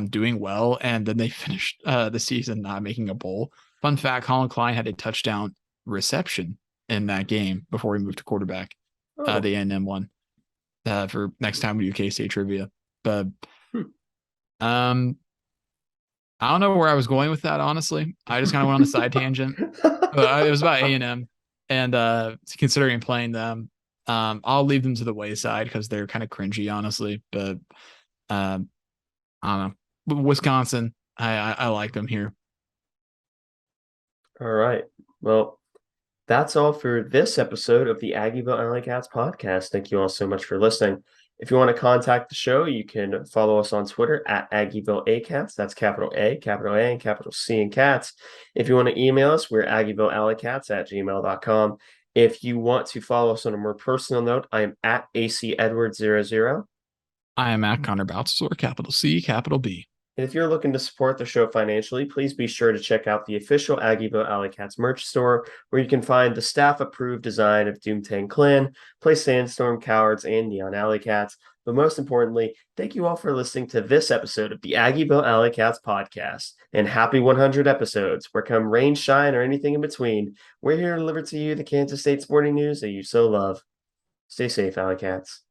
doing well, and then they finished the season not making a bowl. Fun fact: Colin Klein had a touchdown reception in that game before he moved to quarterback. Oh. The A&M one for next time we do K-State trivia. But Hmm. um, I don't know where I was going with that. Honestly, I just kind of went on a side tangent. It was about A&M and considering playing them. I'll leave them to the wayside because they're kind of cringy, honestly. But I don't know. Wisconsin, I like them here. All right. Well, that's all for this episode of the Aggieville Alleycats podcast. Thank you all so much for listening. If you want to contact the show, you can follow us on Twitter at Aggieville Alleycats. That's capital A, and capital C in cats. If you want to email us, we're AggievilleAlleycats@gmail.com. If you want to follow us on a more personal note, I am at ACEdwards00. I am at Connor Baltzor, capital C, capital B. And if you're looking to support the show financially, please be sure to check out the official Aggieville Alleycats merch store, where you can find the staff-approved design of Tang Clan, Play Sandstorm Cowards, and Neon Alleycats. But most importantly, thank you all for listening to this episode of the Aggieville Alleycats podcast. And happy 100 episodes, where come rain, shine, or anything in between, we're here to deliver to you the Kansas State sporting news that you so love. Stay safe, Alleycats.